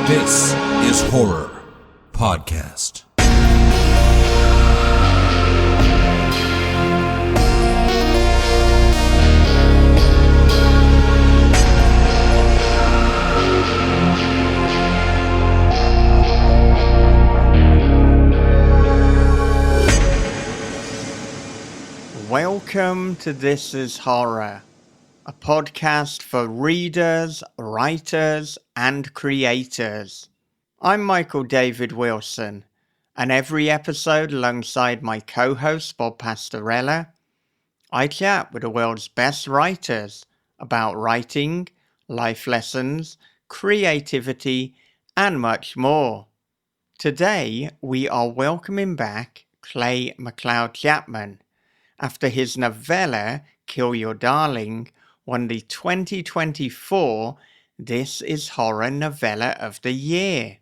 This is Horror Podcast. Welcome to This is Horror, a podcast for readers, writers, and creators. I'm Michael David Wilson, and every episode alongside my co-host Bob Pastorella, I chat with the world's best writers about writing, life lessons, creativity, and much more. Today, we are welcoming back McLeod Chapman, after his novella, Kill Your Darling, won the 2024 This is Horror Novella of the Year.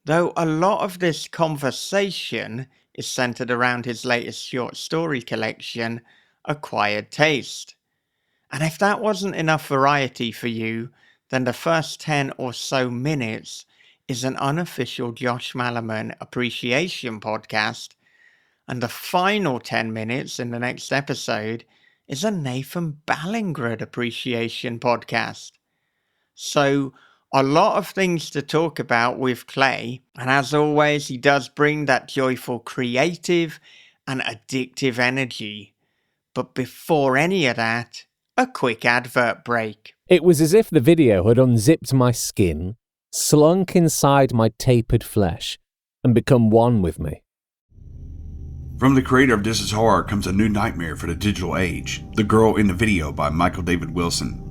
Though a lot of this conversation is centered around his latest short story collection, Acquired Taste. And if that wasn't enough variety for you, then the first 10 or so minutes is an unofficial Josh Malerman appreciation podcast, and the final 10 minutes in the next episode is a Nathan Ballingrud appreciation podcast. So, a lot of things to talk about with Clay, and as always, he does bring that joyful, creative, and addictive energy. But before any of that, a quick advert break. It was as if the video had unzipped my skin, slunk inside my tapered flesh, and become one with me. From the creator of This is Horror comes a new nightmare for the digital age, The Girl in the Video by Michael David Wilson.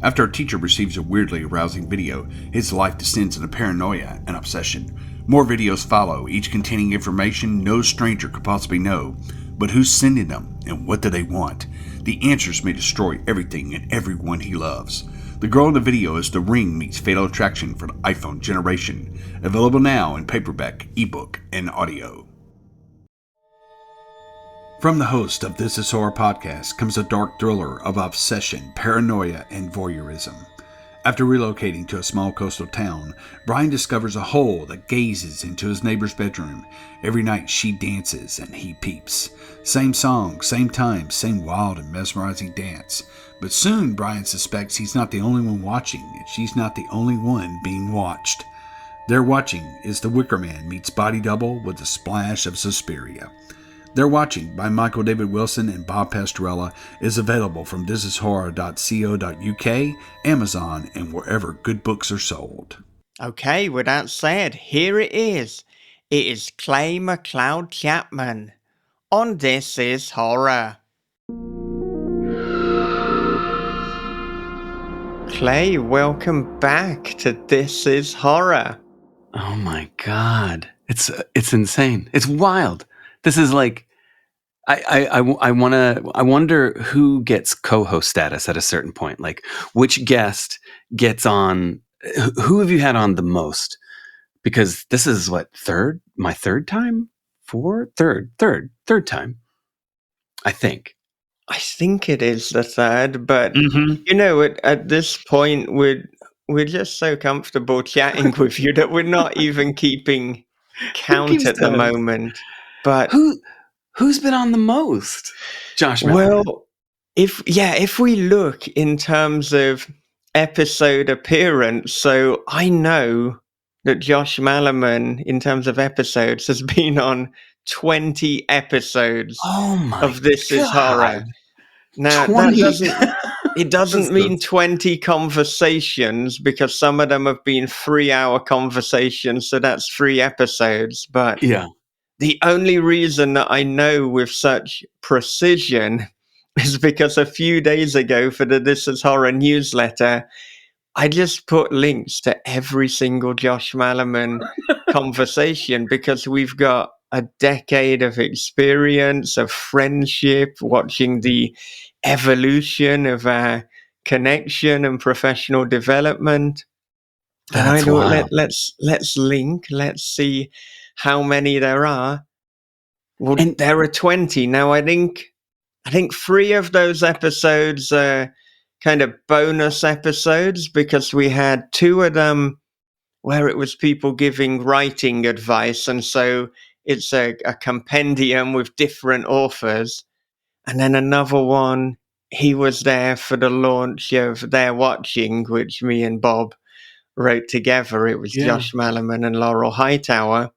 After a teacher receives a weirdly arousing video, his life descends into paranoia and obsession. More videos follow, each containing information no stranger could possibly know. But who's sending them, and what do they want? The answers may destroy everything and everyone he loves. The Girl in the Video is The Ring meets Fatal Attraction for the iPhone generation. Available now in paperback, ebook, and audio. From the host of This is Horror Podcast comes a dark thriller of obsession, paranoia, and voyeurism. After relocating to a small coastal town, Brian discovers a hole that gazes into his neighbor's bedroom. Every night she dances and he peeps. Same song, same time, same wild and mesmerizing dance. But soon Brian suspects he's not the only one watching, and she's not the only one being watched. They're watching is The Wicker Man meets Body Double with a splash of Suspiria. They're Watching by Michael David Wilson and Bob Pastorella is available from thisishorror.co.uk, Amazon, and wherever good books are sold. Okay, with that said, here it is. It is Clay McLeod Chapman on This is Horror. Clay, welcome back to This is Horror. Oh my God. It's insane. It's wild. This is like, I wonder who gets co-host status at a certain point. Like, which guest gets on? Who have you had on the most? Because this is my third time, third time, I think. I think it is the third, but you know, at this point, we're just so comfortable chatting with you that we're not even keeping count at the moment. But who's been on the most? Josh Malerman. Well, if we look in terms of episode appearance, so I know that Josh Malerman, in terms of episodes, has been on 20 episodes of This is Horror. Now, 20. It doesn't mean 20 conversations, because some of them have been 3-hour conversations, so that's 3 episodes. But yeah. The only reason that I know with such precision is because a few days ago for the This is Horror newsletter, I just put links to every single Josh Malerman conversation, because we've got a decade of experience, of friendship, watching the evolution of our connection and professional development. And I thought, let's link, let's see how many there are. Well, and there are 20. Now, I think I think 3 of those episodes are kind of bonus episodes because we had 2 of them where it was people giving writing advice. And so it's a compendium with different authors. And then another one, he was there for the launch of They're Watching, which me and Bob wrote together. It was Yeah. Josh Malerman and Laurel Hightower.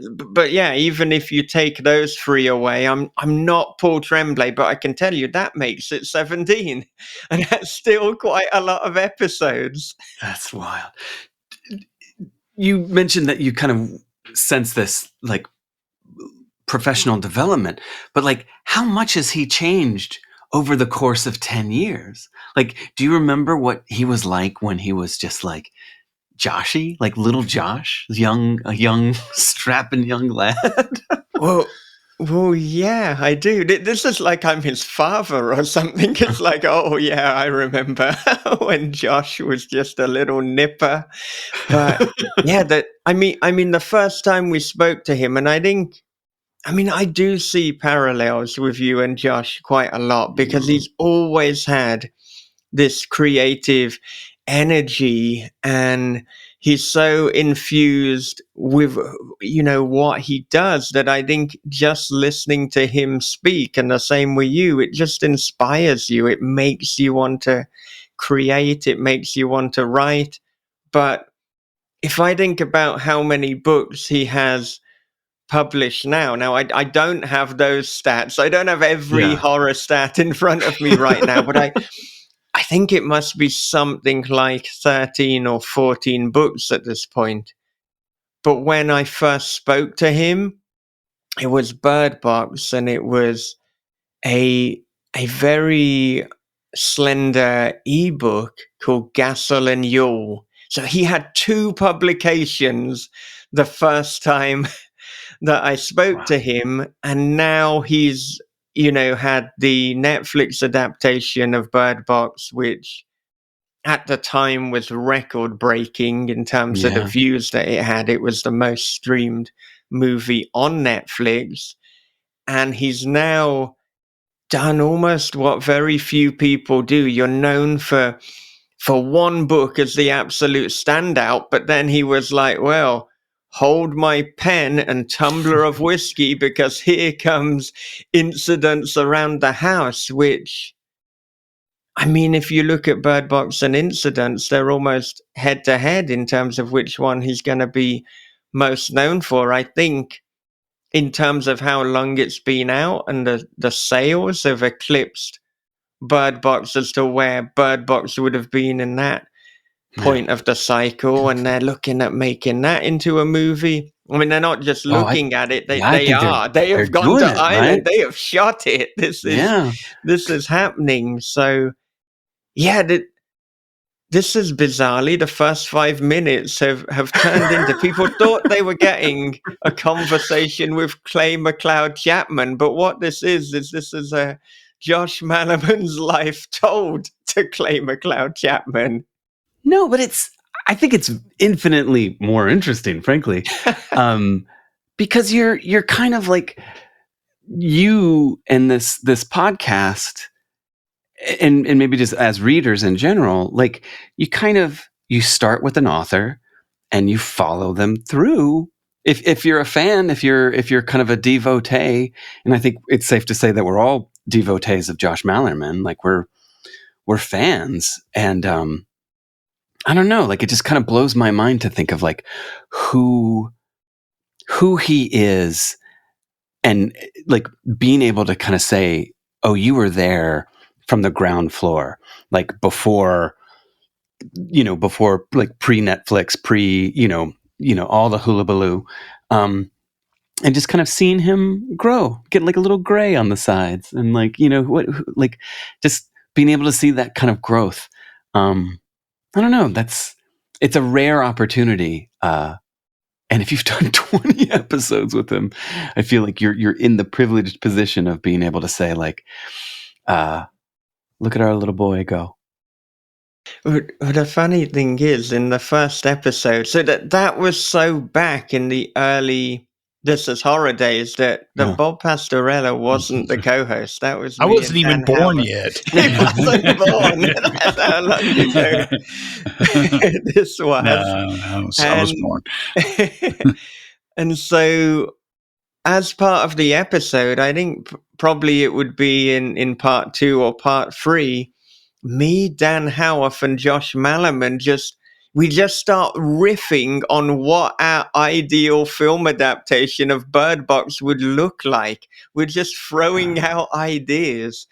But yeah, even if you take those 3 away, I'm not Paul Tremblay, but I can tell you that makes it 17, and that's still quite a lot of episodes. That's wild. You mentioned that you kind of sense this like professional development, but like how much has he changed over the course of 10 years? Like, do you remember what he was like when he was just like Joshy, like little Josh, a young strapping young lad? Well, yeah, I do. This is like I'm his father or something. It's like, oh yeah, I remember when Josh was just a little nipper. But yeah, I mean, the first time we spoke to him, and I do see parallels with you and Josh quite a lot because he's always had this creative energy, and he's so infused with what he does that I think just listening to him speak, and the same with you, it just inspires you. It makes you want to create, it makes you want to write. But if I think about how many books he has published now, I don't have those stats. I don't have every Yeah. horror stat in front of me right now, but I think it must be something like 13 or 14 books at this point. But when I first spoke to him, it was Bird Box, and it was a very slender ebook called Gassel and Yule. So he had 2 publications the first time that I spoke to him, and now he's had the Netflix adaptation of Bird Box, which at the time was record breaking in terms of the Yeah. views that it had. It was the most streamed movie on Netflix, and he's now done almost what very few people do. You're known for one book as the absolute standout, but then he was like, well, hold my pen and tumbler of whiskey because here comes Incidents Around the House, which, I mean, if you look at Bird Box and Incidents, they're almost head to head in terms of which one he's going to be most known for. I think in terms of how long it's been out, and the sales have eclipsed Bird Box as to where Bird Box would have been in that Yeah. point of the cycle, and they're looking at making that into a movie. I mean, they're not just Oh, looking at it; I they think are. They they're have gone doing to it, Ireland. right? They have shot it. Yeah. This is happening. So yeah, this is bizarrely the first 5 minutes have turned into people thought they were getting a conversation with Clay McLeod Chapman, but what this is a Josh Malerman's life told to Clay McLeod Chapman. No, but I think it's infinitely more interesting, frankly. Because you're kind of like you and this podcast and maybe just as readers in general, like you start with an author and you follow them through. If you're a fan, if you're kind of a devotee, and I think it's safe to say that we're all devotees of Josh Malerman, like we're fans. And I don't know, like it just kind of blows my mind to think of like who he is, and like being able to kind of say, oh, you were there from the ground floor, like before like pre-Netflix, all the hullabaloo, and just kind of seeing him grow, get like a little gray on the sides, and like like just being able to see that kind of growth. I don't know. It's a rare opportunity. And if you've done 20 episodes with him, I feel like you're in the privileged position of being able to say like, look at our little boy go. Well, the funny thing is, in the first episode, so that was so back in the This Is Horror Days that Yeah. Bob Pastorella wasn't the co-host. That was I me wasn't and even Dan born Howard. yet. He wasn't born. That's how long ago this was. No, I was born. And so, as part of the episode, I think probably it would be in part 2 or part 3. Me, Dan Howarth, and Josh Mallerman we just start riffing on what our ideal film adaptation of Bird Box would look like. We're just throwing out ideas.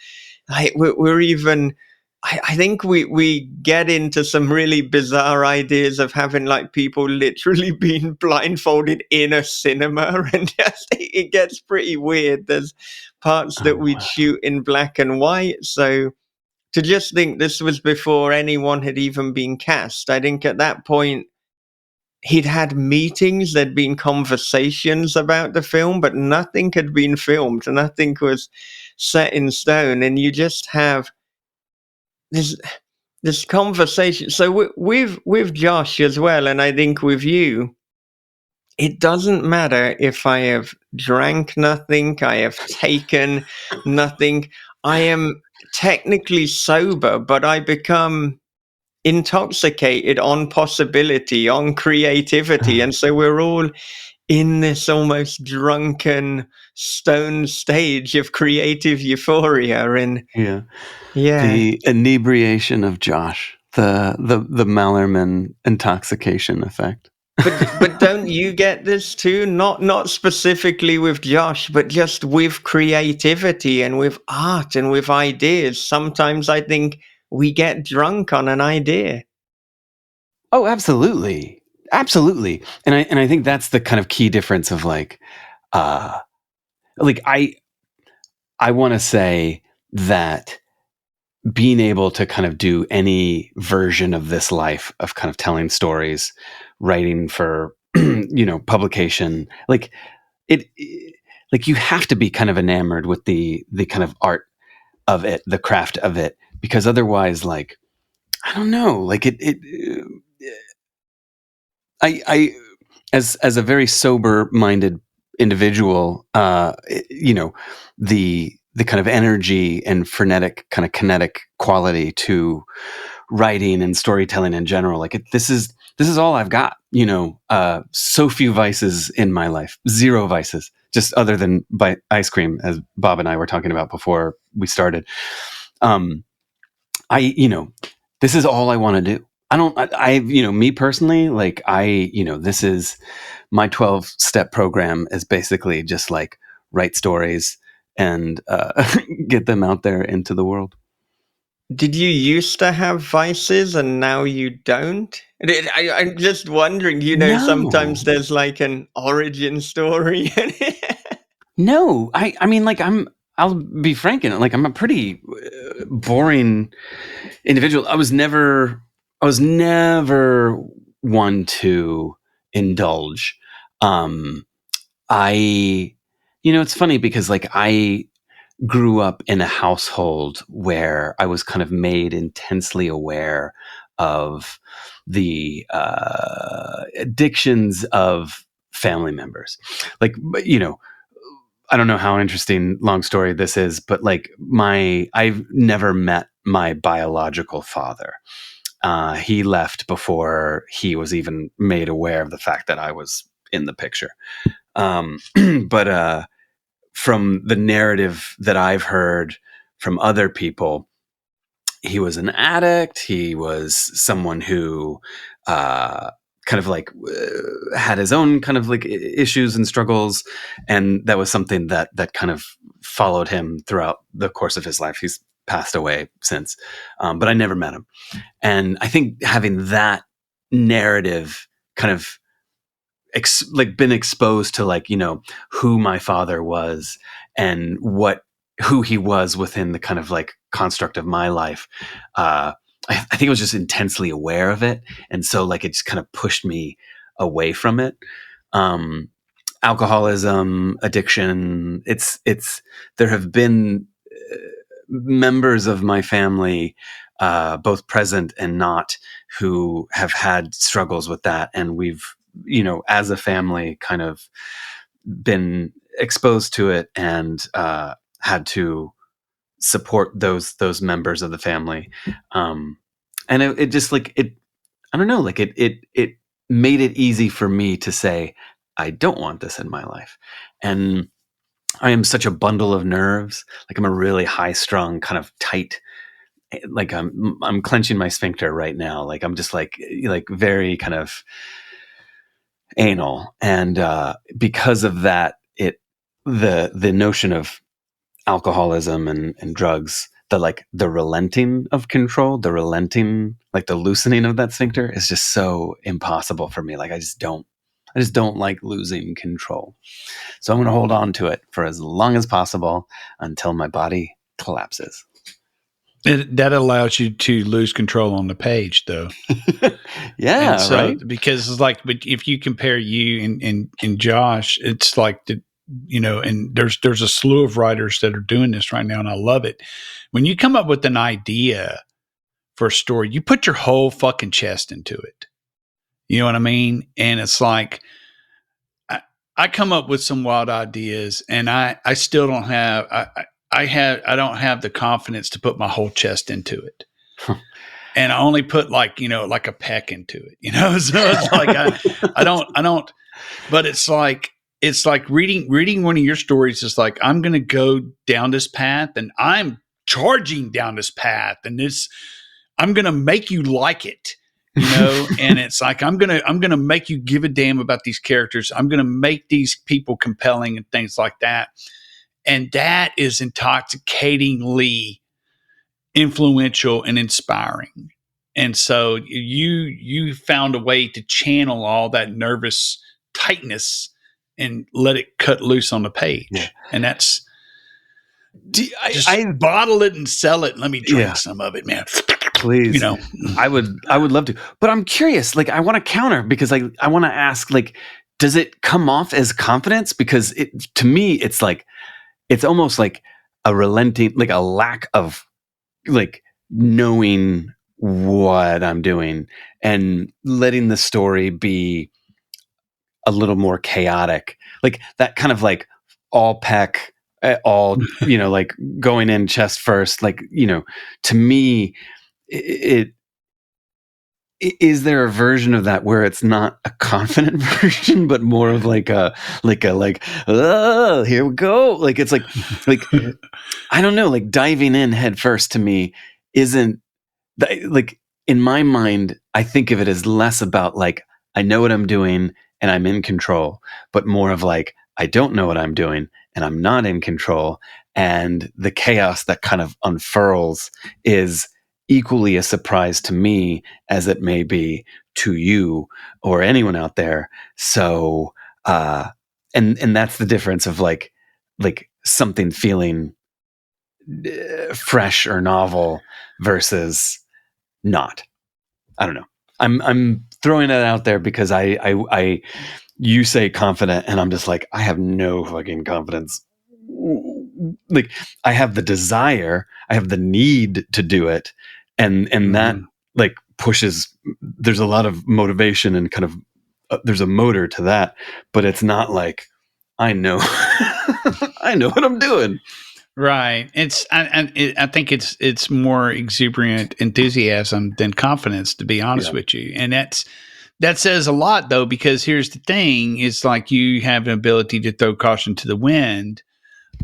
Like we're even. I think we get into some really bizarre ideas of having like people literally being blindfolded in a cinema, and just, it gets pretty weird. There's parts that we'd shoot in black and white, so to just think this was before anyone had even been cast. I think at that point he'd had meetings, there'd been conversations about the film, but nothing had been filmed, nothing was set in stone, and you just have this conversation. So with Josh as well, and I think with you, it doesn't matter if I have drank nothing, I have taken nothing. I am technically sober, but I become intoxicated on possibility, on creativity. And so we're all in this almost drunken, stone stage of creative euphoria. And Yeah. yeah. The inebriation of Josh, the Mallerman intoxication effect. But don't you get this too? Not specifically with Josh, but just with creativity and with art and with ideas. Sometimes I think we get drunk on an idea. Oh, absolutely. Absolutely. And I think that's the kind of key difference of like I want to say that being able to kind of do any version of this life of kind of telling stories, writing for publication, like you have to be kind of enamored with the kind of art of it, the craft of it, because otherwise, like, I don't know, like I as a very sober minded individual, the kind of energy and frenetic kind of kinetic quality to writing and storytelling in general, like this is all I've got, so few vices in my life, 0 vices, just other than ice cream, as Bob and I were talking about before we started. This is all I want to do. Me personally, like this is my 12-step program is basically just like write stories and get them out there into the world. Did you used to have vices and now you don't? I'm just wondering, No. sometimes there's like an origin story. No, I mean, like I'll be frank in it. Like I'm a pretty boring individual. I was never one to indulge. It's funny because like I grew up in a household where I was kind of made intensely aware of the addictions of family members. Like, I don't know how interesting, long story this is, but like I've never met my biological father. He left before he was even made aware of the fact that I was in the picture. But from the narrative that I've heard from other people, he was an addict. He was someone who kind of like had his own kind of like issues and struggles, and that was something that kind of followed him throughout the course of his life. He's passed away since, but I never met him. And I think having that narrative kind of been exposed to like, who my father was and who he was within the kind of like construct of my life. I think I was just intensely aware of it. And so like, it just kind of pushed me away from it. Alcoholism, addiction, there have been members of my family, both present and not, who have had struggles with that. And we've, as a family kind of been exposed to it and had to support those members of the family. And it just like it, I don't know, like it made it easy for me to say, I don't want this in my life. And I am such a bundle of nerves. Like I'm a really high strung, kind of tight, like I'm clenching my sphincter right now. Like I'm just like very kind of anal. And because of that, the notion of alcoholism and drugs, the relenting of control, the loosening of that sphincter is just so impossible for me. Like I just don't like losing control. So I'm going to hold on to it for as long as possible until my body collapses. That allows you to lose control on the page, though. Yeah, and so, right. Because it's like, but if you compare you and Josh, it's like and there's a slew of writers that are doing this right now, and I love it. When you come up with an idea for a story, you put your whole fucking chest into it. You know what I mean? And it's like, I come up with some wild ideas, and I still don't have I don't have the confidence to put my whole chest into it. And I only put like a peck into it, so it's like I don't, but it's like reading one of your stories is like, I'm going to go down this path and I'm charging down this path, and I'm going to make you like it. And it's like, I'm going to make you give a damn about these characters. I'm going to make these people compelling and things like that. And that is intoxicatingly influential and inspiring. And so you found a way to channel all that nervous tightness and let it cut loose on the page. Yeah. And that's I bottle it and sell it and let me drink some of it, man. Please. I would love to. But I'm curious, like I want to counter, because I want to ask, like, does it come off as confidence? Because to me, it's like, it's almost like a relenting, like a lack of like knowing what I'm doing and letting the story be a little more chaotic, like that kind of like all peck, all, like going in chest first, like, to me, is there a version of that where it's not a confident version, but more of like oh, here we go. Like, it's like, I don't know, like diving in head first to me isn't like, in my mind, I think of it as less about like, I know what I'm doing and I'm in control, but more of like, I don't know what I'm doing and I'm not in control. And the chaos that kind of unfurls is equally a surprise to me as it may be to you or anyone out there. So, and that's the difference of like something feeling fresh or novel versus not. I don't know. I'm throwing it out there because I you say confident and I'm just like, I have no fucking confidence. Like, I have the desire, I have the need to do it. And that like pushes, there's a lot of motivation and kind of, there's a motor to that, but it's not like, I know, I know what I'm doing. Right. I think it's more exuberant enthusiasm than confidence, to be honest with you. And that says a lot, though, because here's the thing: it's like you have an ability to throw caution to the wind,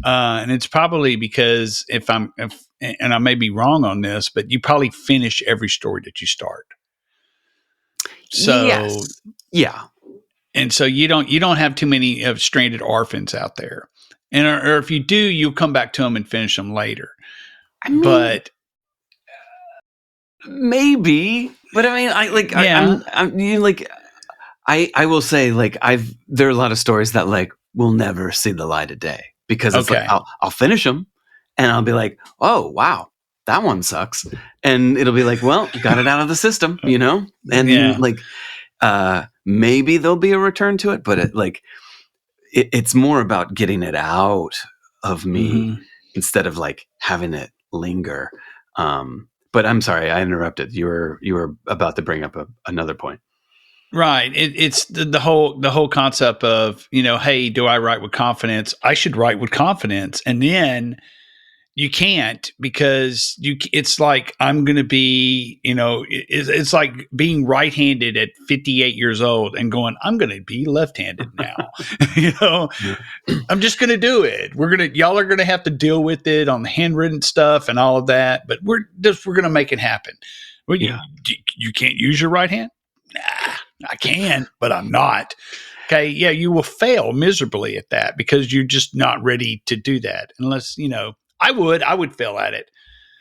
and it's probably because and I may be wrong on this, but you probably finish every story that you start. So yes. Yeah. And so you don't have too many of stranded orphans out there. And or if you do, you'll come back to them and finish them later. I mean, but maybe. But I mean, I will say, like, there are a lot of stories that like will never see the light of day, because it's like I'll finish them and I'll be like, oh wow, that one sucks, and it'll be like, well, got it out of the system, and like maybe there'll be a return to it, but it's more about getting it out of me instead of like having it linger. But I'm sorry, I interrupted. You were about to bring up another point. Right. It's the whole concept of, hey, do I write with confidence? I should write with confidence. And then you can't, because it's like, I'm going to be, it's like being right-handed at 58 years old and going, I'm going to be left-handed now. I'm just going to do it. Y'all are going to have to deal with it on the handwritten stuff and all of that, but we're going to make it happen. Well, you can't use your right hand? Nah, I can, but I'm not. Okay. Yeah. You will fail miserably at that because you're just not ready to do that unless, I would fail at it.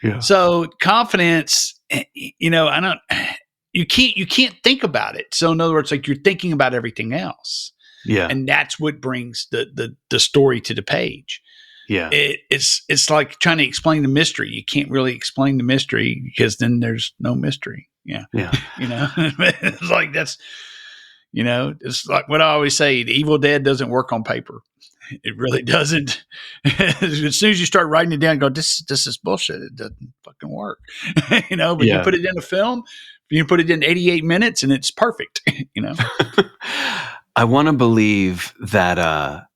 Yeah. So confidence, you can't think about it. So in other words, like, you're thinking about everything else. Yeah. And that's what brings the story to the page. Yeah. It's like trying to explain the mystery. You can't really explain the mystery because then there's no mystery. Yeah. Yeah. It's like, it's like what I always say, the Evil Dead doesn't work on paper. It really doesn't. As soon as you start writing it down, go, this is bullshit. It doesn't fucking work. But you put it in a film, you put it in 88 minutes and it's perfect. I want to believe that,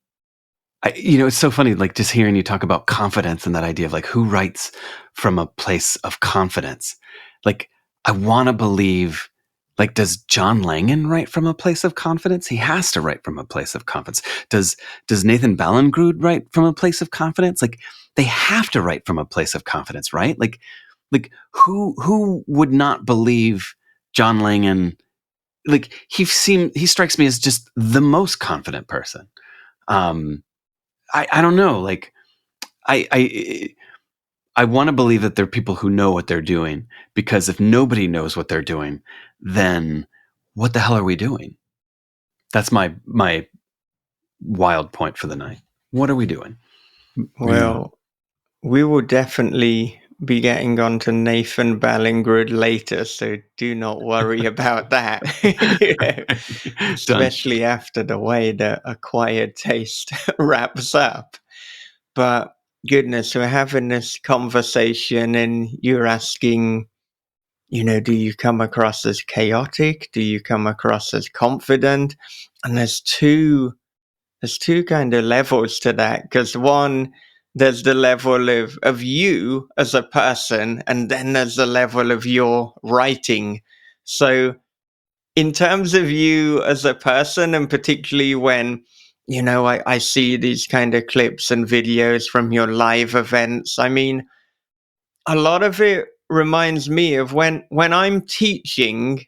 it's so funny, like, just hearing you talk about confidence and that idea of, like, who writes from a place of confidence. Like, I want to believe, like, does John Langan write from a place of confidence? He has to write from a place of confidence. Does Nathan Ballingrud write from a place of confidence? Like, they have to write from a place of confidence, right? Like who would not believe John Langan? Like, he strikes me as just the most confident person. I don't know. Like, I want to believe that there are people who know what they're doing, because if nobody knows what they're doing, then what the hell are we doing? That's my wild point for the night. What are we doing? Well, we will definitely be getting on to Nathan Ballingrud later, so do not worry about that. Especially after the way the Acquired Taste wraps up. But goodness, we're having this conversation and you're asking, do you come across as chaotic? Do you come across as confident? And there's two kind of levels to that, because one, there's the level of you as a person, and then there's the level of your writing. So in terms of you as a person, and particularly when, I see these kind of clips and videos from your live events, I mean, a lot of it reminds me of when I'm teaching.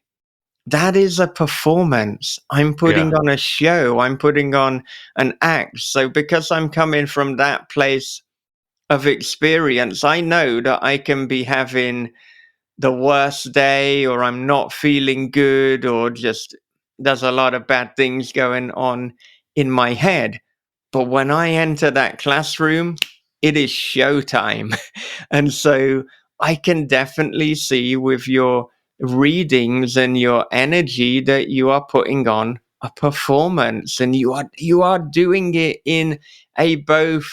That is a performance. I'm putting on a show. I'm putting on an act. So because I'm coming from that place of experience, I know that I can be having the worst day, or I'm not feeling good, or just there's a lot of bad things going on in my head. But when I enter that classroom, it is showtime. And so I can definitely see with your readings and your energy that you are putting on a performance, and you are doing it in a both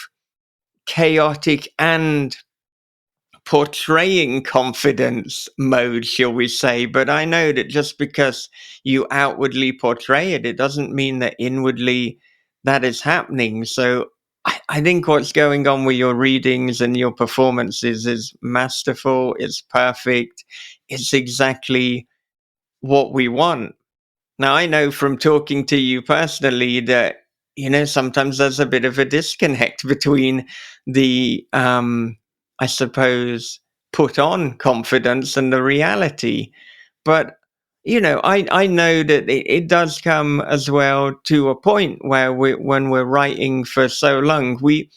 chaotic and portraying confidence mode, shall we say. But I know that just because you outwardly portray it, it doesn't mean that inwardly that is happening. So I think what's going on with your readings and your performances is masterful. It's perfect. It's exactly what we want. Now, I know from talking to you personally that, sometimes there's a bit of a disconnect between the, I suppose, put on confidence and the reality. But, I know that it does come as well to a point where when we're writing for so long, we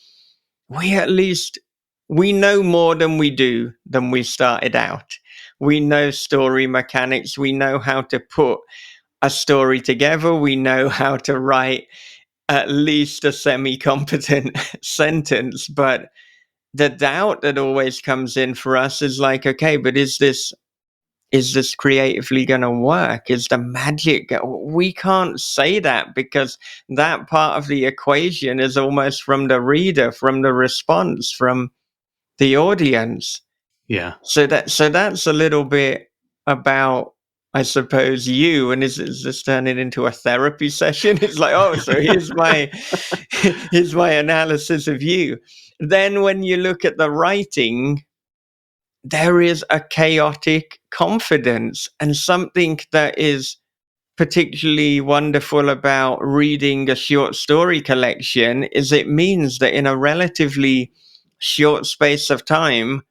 at least, we know more than we started out. We know story mechanics. We know how to put a story together. We know how to write at least a semi-competent sentence. But the doubt that always comes in for us is like, okay, but is this creatively going to work? Is the magic? We can't say that, because that part of the equation is almost from the reader, from the response, from the audience. Yeah. So that's a little bit about, I suppose you, and is this turning into a therapy session? It's like, oh, so here's my here's my analysis of you. Then when you look at the writing, there is a chaotic confidence, and something that is particularly wonderful about reading a short story collection is it means that in a relatively short space of time,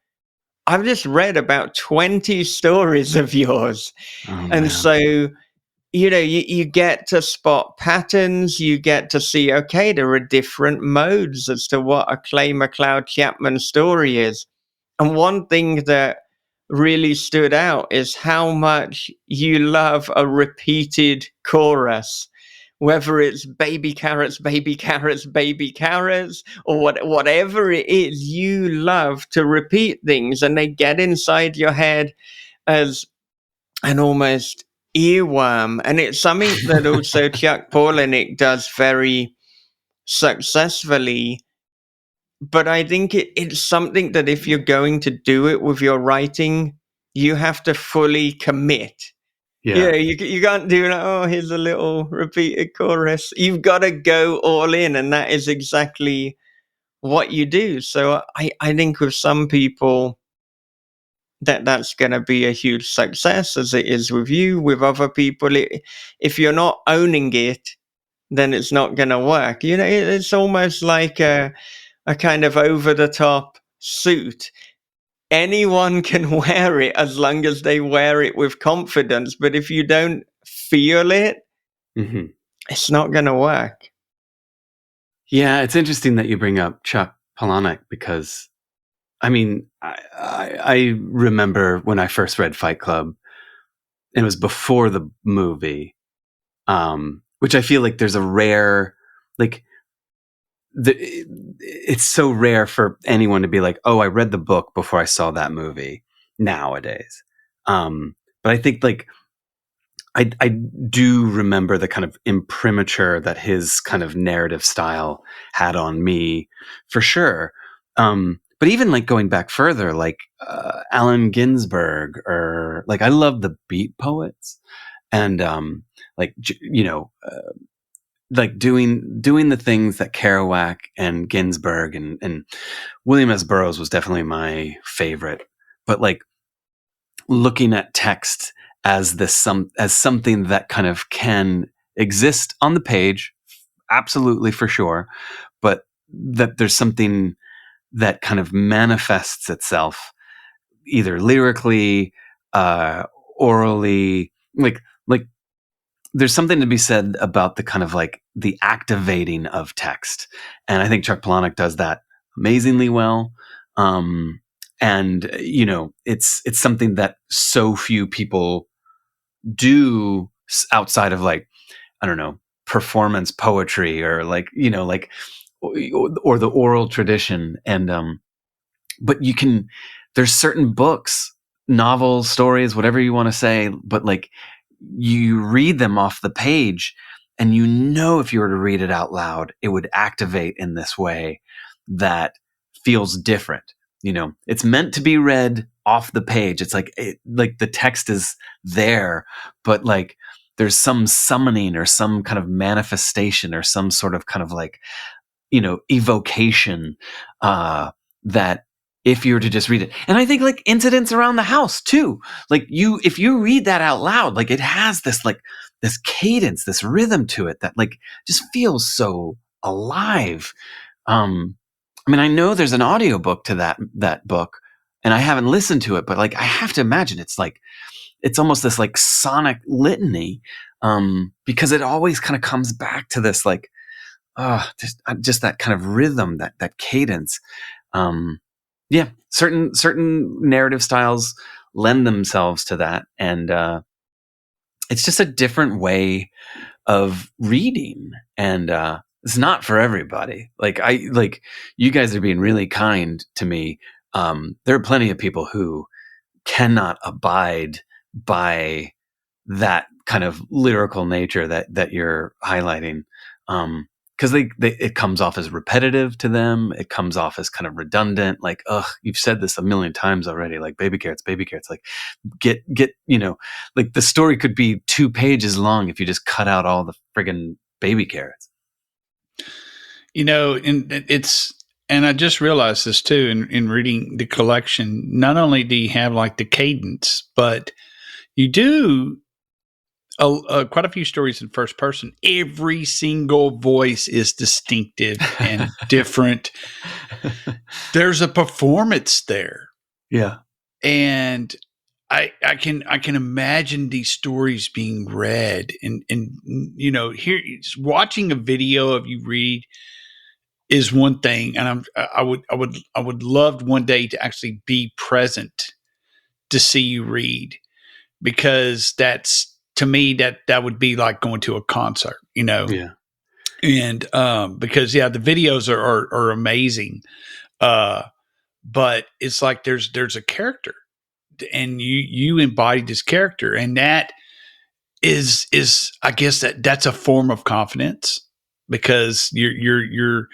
I've just read about 20 stories of yours. Oh And man. so, you get to spot patterns, you get to see, okay, there are different modes as to what a Clay McLeod Chapman story is. And one thing that really stood out is how much you love a repeated chorus, whether it's baby carrots, baby carrots, baby carrots, or whatever it is, you love to repeat things and they get inside your head as an almost earworm. And it's something that also Chuck Palahniuk does very successfully, but I think it's something that if you're going to do it with your writing, you have to fully commit. Yeah. You can't do like, oh, here's a little repeated chorus. You've got to go all in, and that is exactly what you do. So I think with some people that's going to be a huge success, as it is with you. With other people, if you're not owning it, then it's not going to work. It's almost like a kind of over the top suit. Anyone can wear it as long as they wear it with confidence. But if you don't feel it, Hmm. it's not going to work. Yeah, it's interesting that you bring up Chuck Palahniuk because, I mean, I remember when I first read Fight Club, and it was before the movie, which I feel like there's a rare, like, it's so rare for anyone to be like, oh, I read the book before I saw that movie nowadays. But I think like I do remember the kind of imprimatur that his kind of narrative style had on me for sure. But even like going back further, like Allen Ginsberg, or like I love the Beat Poets, and like like doing the things that Kerouac and Ginsberg and William S. Burroughs was definitely my favorite. But like looking at text as as something that kind of can exist on the page, absolutely for sure, but that there's something that kind of manifests itself either lyrically, orally, like there's something to be said about the kind of like the activating of text. And I think Chuck Palahniuk does that amazingly well. And it's something that so few people do outside of like, I don't know, performance poetry or like, like, or the oral tradition. And, but there's certain books, novels, stories, whatever you want to say, but like you read them off the page and if you were to read it out loud, it would activate in this way that feels different. It's meant to be read off the page. It's like, like the text is there, but like there's some summoning or some kind of manifestation or some sort of kind of like, evocation, that if you were to just read it. And I think like incidents around the house too, like if you read that out loud, like it has this like this cadence, this rhythm to it that like just feels so alive. I mean, I know there's an audiobook to that book and I haven't listened to it, but like I have to imagine it's almost this like sonic litany, because it always kind of comes back to this like, just that kind of rhythm, that cadence. Yeah, certain narrative styles lend themselves to that, and it's just a different way of reading, and it's not for everybody. Like you guys are being really kind to me. There are plenty of people who cannot abide by that kind of lyrical nature that you're highlighting. because it comes off as repetitive to them. It comes off as kind of redundant. Like, ugh, you've said this a million times already. Like baby carrots. Like get, like the story could be 2 pages long if you just cut out all the friggin' baby carrots. And I just realized this too in reading the collection. Not only do you have like the cadence, but you do quite a few stories in first person. Every single voice is distinctive and different. There's a performance there. Yeah. And I can imagine these stories being read and here watching a video of you read is one thing. And I would love one day to actually be present to see you read, because that's, to me, that would be like going to a concert, Yeah. And because the videos are amazing, but it's like there's a character, and you embody this character, and that is I guess that's a form of confidence, because you're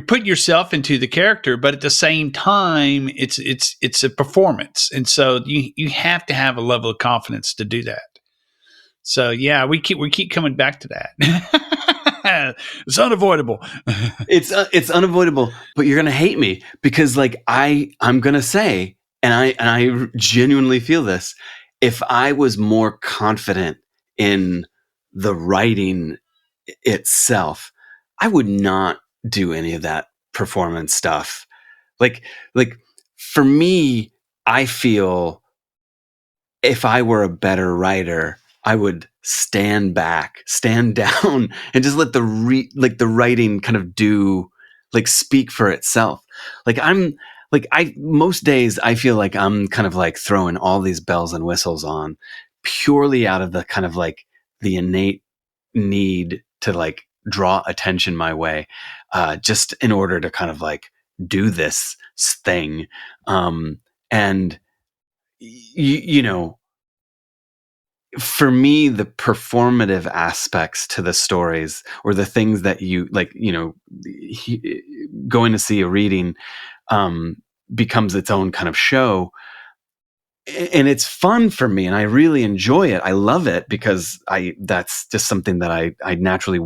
putting yourself into the character, but at the same time, it's a performance, and so you have to have a level of confidence to do that. So yeah, we keep coming back to that. It's unavoidable. It's unavoidable, but you're gonna hate me because like I'm gonna say, and I genuinely feel this. If I was more confident in the writing itself, I would not do any of that performance stuff. Like for me, I feel if I were a better writer, I would stand back, stand down, and just let the writing kind of speak for itself. Most days I feel like I'm kind of like throwing all these bells and whistles on purely out of the kind of like the innate need to like draw attention my way, just in order to kind of like do this thing. And for me, the performative aspects to the stories, or the things that you like, going to see a reading, becomes its own kind of show. And it's fun for me, and I really enjoy it. I love it because that's just something that I naturally,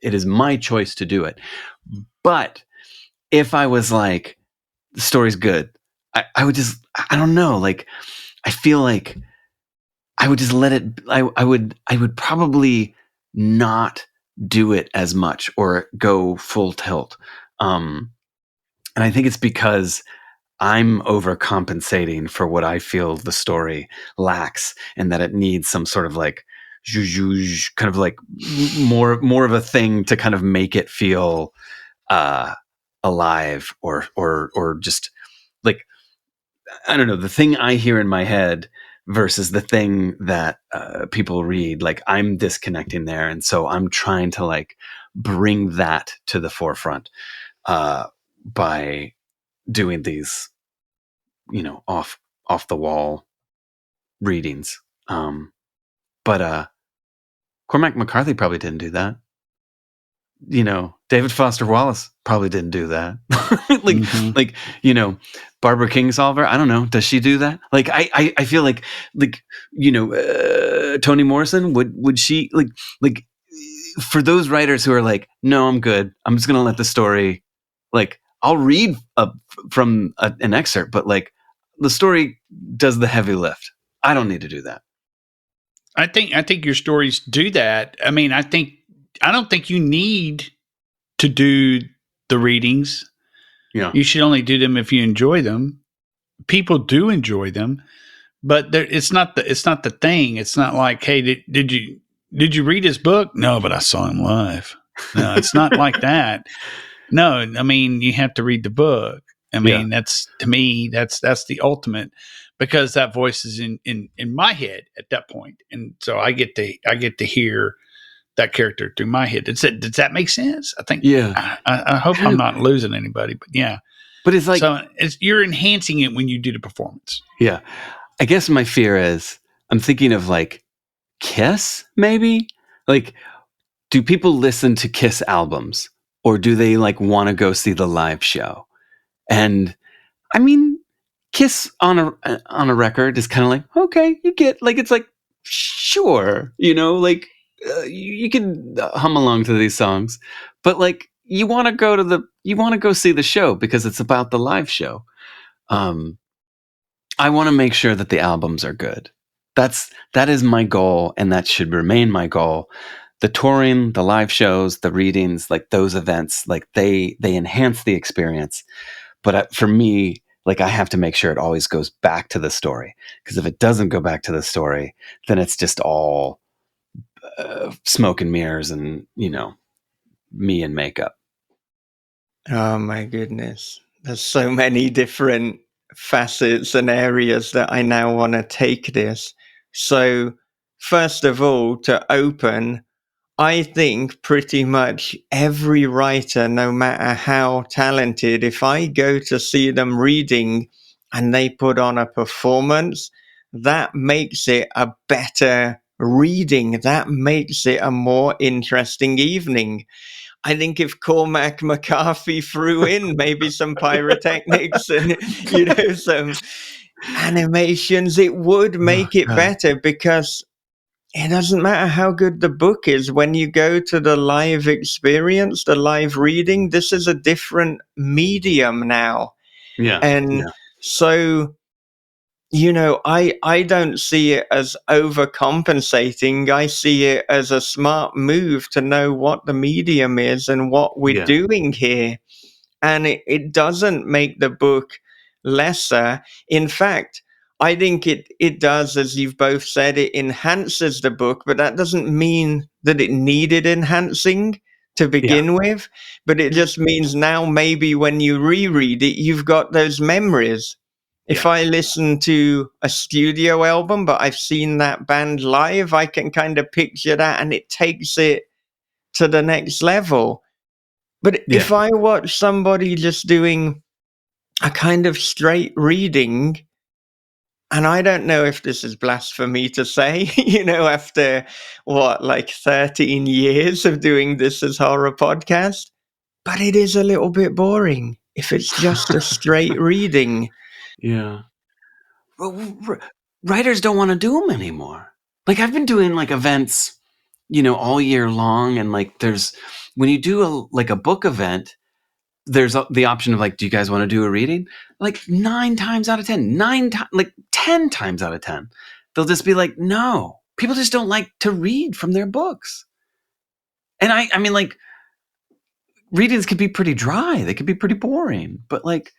it is my choice to do it. But if I was like, the story's good, I would just, I don't know, like, I feel like I would just let it, I would probably not do it as much or go full tilt. And I think it's because I'm overcompensating for what I feel the story lacks, and that it needs some sort of like kind of like more of a thing to kind of make it feel alive, or just like, I don't know, the thing I hear in my head versus the thing that people read. Like, I'm disconnecting there, and so I'm trying to like bring that to the forefront by doing these, off the wall readings. But Cormac McCarthy probably didn't do that. David Foster Wallace probably didn't do that. Barbara Kingsolver, I don't know, does she do that? Like, I feel like Toni Morrison, would she like for those writers who are like, no, I'm good, I'm just gonna let the story, like, I'll read from an excerpt, but like the story does the heavy lift. I don't need to do that. I think your stories do that. I mean, I don't think you need to do the readings. Yeah. You should only do them if you enjoy them. People do enjoy them, but it's not the thing. It's not like, hey, did you read his book? No, but I saw him live. No, it's not like that. No, I mean, you have to read the book. I mean, that's, to me, that's the ultimate, because that voice is in my head at that point, and so I get to hear that character through my head. Does that make sense? I think. Yeah. I hope I'm not losing anybody, but yeah. But it's like, so you're enhancing it when you do the performance. Yeah, I guess my fear is I'm thinking of like Kiss, maybe, like do people listen to Kiss albums, or do they like want to go see the live show? And I mean, Kiss on a record is kind of like, okay, you get, like, it's like, sure, like, you can hum along to these songs, but like, you want to go see the show because it's about the live show. I want to make sure that the albums are good. That is my goal, and that should remain my goal. The touring, the live shows, the readings, like those events, like they enhance the experience. But for me, like, I have to make sure it always goes back to the story, because if it doesn't go back to the story, then it's just all smoke and mirrors and, me and makeup. Oh my goodness. There's so many different facets and areas that I now want to take this. So, first of all, to open, I think pretty much every writer, no matter how talented, if I go to see them reading and they put on a performance, that makes it a better reading. That makes it a more interesting evening. I think if Cormac McCarthy threw in maybe some pyrotechnics and, some animations, it would make it better, because it doesn't matter how good the book is. When you go to the live experience, the live reading, this is a different medium now. Yeah. And so, I don't see it as overcompensating. I see it as a smart move to know what the medium is and what we're doing here. And it doesn't make the book lesser. In fact, I think it does, as you've both said, it enhances the book, but that doesn't mean that it needed enhancing to begin with. But it just means now maybe when you reread it, you've got those memories. If I listen to a studio album, but I've seen that band live, I can kind of picture that, and it takes it to the next level. But if I watch somebody just doing a kind of straight reading, and I don't know if this is blasphemy to say, after like 13 years of doing this as horror podcast, but it is a little bit boring if it's just a straight reading. Yeah. Well, writers don't want to do them anymore. Like, I've been doing like events, all year long. And like, when you do a book event, there's the option of like, do you guys want to do a reading? Like 9 times out of 10, 10 times out of 10, they'll just be like, no, people just don't like to read from their books. And I mean, like, readings can be pretty dry. They can be pretty boring, but like,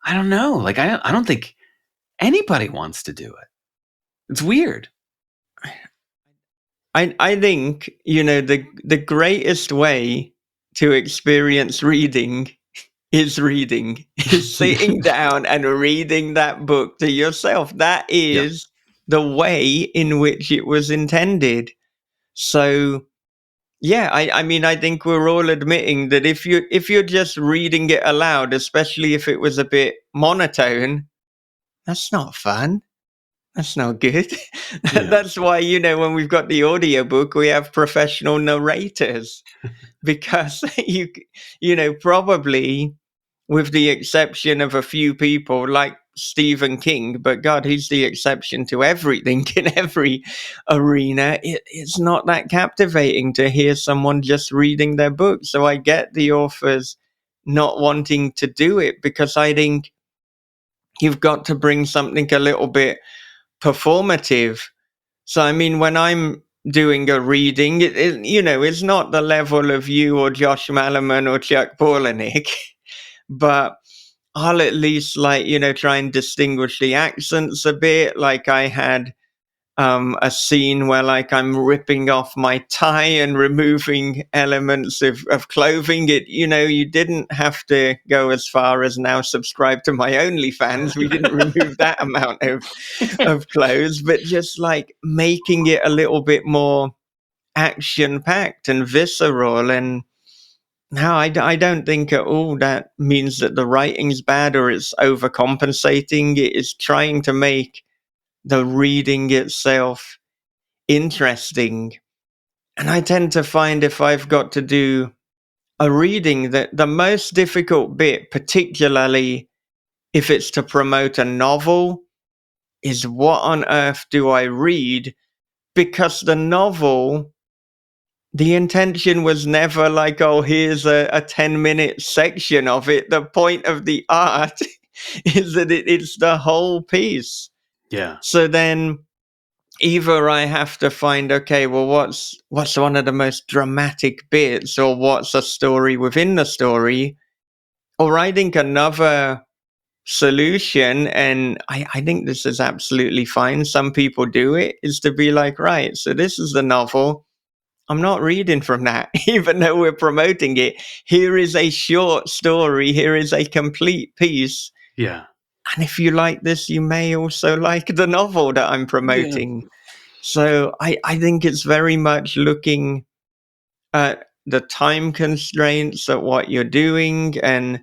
I don't know. Like, I don't think anybody wants to do it. It's weird. I think, the greatest way to experience reading is sitting down and reading that book to yourself. That is the way in which it was intended. So, yeah, I mean, I think we're all admitting that if you're just reading it aloud, especially if it was a bit monotone, that's not fun. That's not good. That's why, when we've got the audiobook, we have professional narrators, because probably with the exception of a few people like Stephen King, but God, he's the exception to everything in every arena. It's not that captivating to hear someone just reading their book. So I get the authors not wanting to do it, because I think you've got to bring something a little bit performative. So, I mean, when I'm doing a reading, it's not the level of you or Josh Malaman or Chuck Palahniuk, but I'll at least try and distinguish the accents a bit. Like, I had a scene where I'm ripping off my tie and removing elements of clothing. You didn't have to go as far as now subscribe to my OnlyFans. We didn't remove that amount of clothes, but just making it a little bit more action packed and visceral. And no, I don't think at all that means that the writing's bad or it's overcompensating. It is trying to make the reading itself interesting. And I tend to find if I've got to do a reading, that the most difficult bit, particularly if it's to promote a novel, is what on earth do I read? Because the novel, the intention was never like, oh, here's a 10-minute section of it. The point of the art is that it's the whole piece. Yeah. So then either I have to find, okay, well, what's one of the most dramatic bits, or what's a story within the story, or I think another solution, and I think this is absolutely fine, some people do it, is to be like, right, so this is the novel. I'm not reading from that, even though we're promoting it. Here is a short story. Here is a complete piece. Yeah. And if you like this, you may also like the novel that I'm promoting. So I think it's very much looking at the time constraints, at what you're doing. And,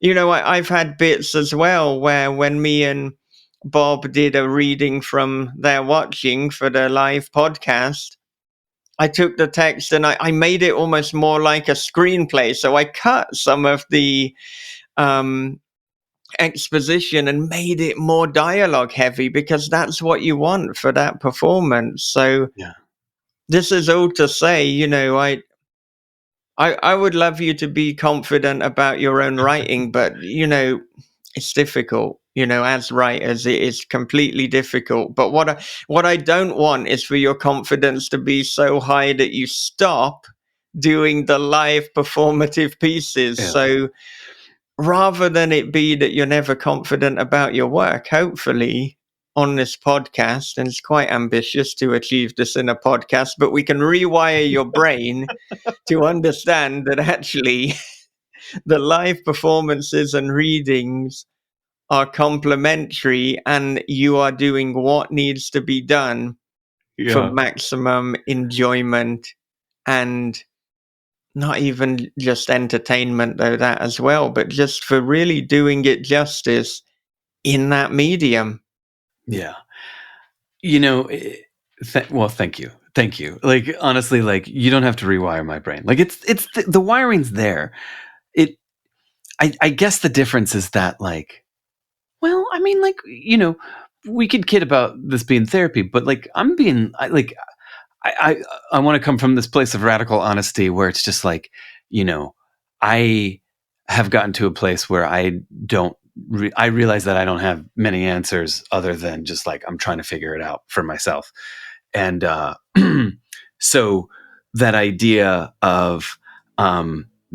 I've had bits as well where when me and Bob did a reading from their watching for the live podcast, I took the text and I made it almost more like a screenplay. So I cut some of the um, exposition and made it more dialogue heavy, because that's what you want for that performance. So Yeah. this is all to say, I would love you to be confident about your own writing, but it's difficult. As writers, it is completely difficult. But what I don't want is for your confidence to be so high that you stop doing the live performative pieces. Yeah. So rather than it be that you're never confident about your work, hopefully on this podcast, and it's quite ambitious to achieve this in a podcast, but we can rewire your brain to understand that actually the live performances and readings are complementary, and you are doing what needs to be done for Yeah. maximum enjoyment, and not even just entertainment, though that as well, but just for really doing it justice in that medium. Yeah. You know, well, thank you. Thank you. Like, honestly, like, you don't have to rewire my brain. Like, it's the wiring's there. It, I guess the difference is that, like, well, I mean, like, we could kid about this being therapy, but like, I want to come from this place of radical honesty where it's just like, I have gotten to a place where I don't, I realize that I don't have many answers other than just like, I'm trying to figure it out for myself. And so that idea of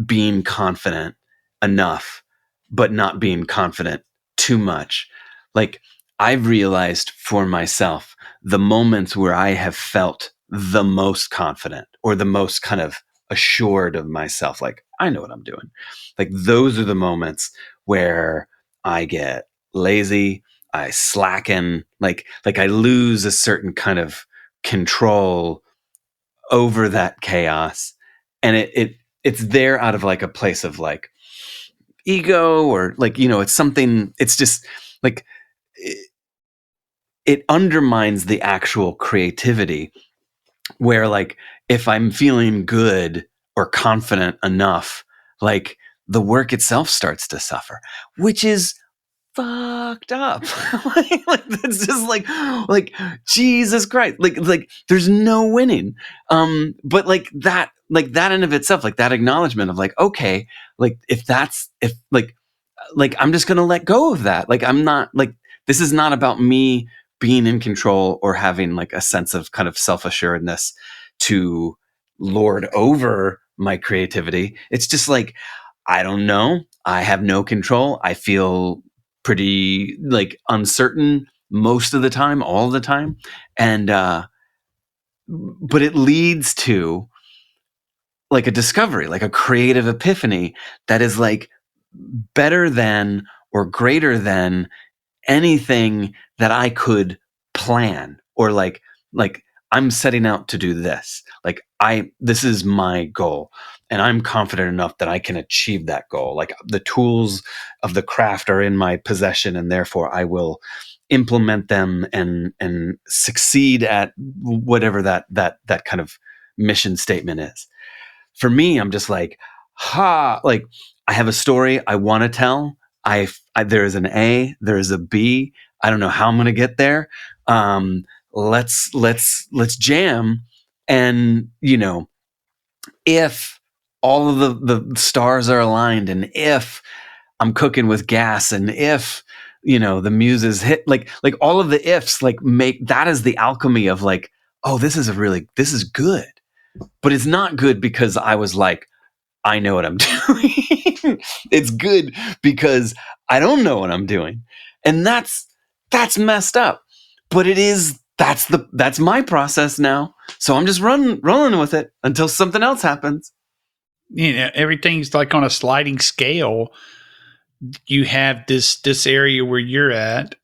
being confident enough, but not being confident too much, like, I've realized for myself the moments where I have felt the most confident or the most kind of assured of myself, like, I know what I'm doing. Like, those are the moments where I get lazy, I slacken, like I lose a certain kind of control over that chaos. And it's there out of like a place of like ego, or like, it's something, it's just like, it undermines the actual creativity, where like, if I'm feeling good or confident enough, like, the work itself starts to suffer, which is fucked up. like that's just like Jesus Christ. Like there's no winning. But like that in of itself, like that acknowledgement of like, okay, like if I'm just gonna let go of that. Like, I'm not, like, this is not about me being in control or having like a sense of kind of self-assuredness to lord over my creativity. It's just like, I don't know. I have no control. I feel pretty like uncertain most of the time, all the time. And, but it leads to like a discovery, like a creative epiphany that is like better than or greater than anything that I could plan, or like I'm setting out to do this. Like, this is my goal, and I'm confident enough that I can achieve that goal. Like, the tools of the craft are in my possession, and therefore I will implement them and succeed at whatever that kind of mission statement is. For me, I'm just like, like I have a story I want to tell. There is an A, there is a B. I don't know how I'm going to get there. Let's jam. And, if all of the stars are aligned, and if I'm cooking with gas, and if, the muses hit, like all of the ifs, like make that is the alchemy of like, oh, this is good. But it's not good because I was like, I know what I'm doing. It's good because I don't know what I'm doing. And that's messed up. But that's my process now. So I'm just rolling with it until something else happens. Everything's like on a sliding scale. You have this area where you're at,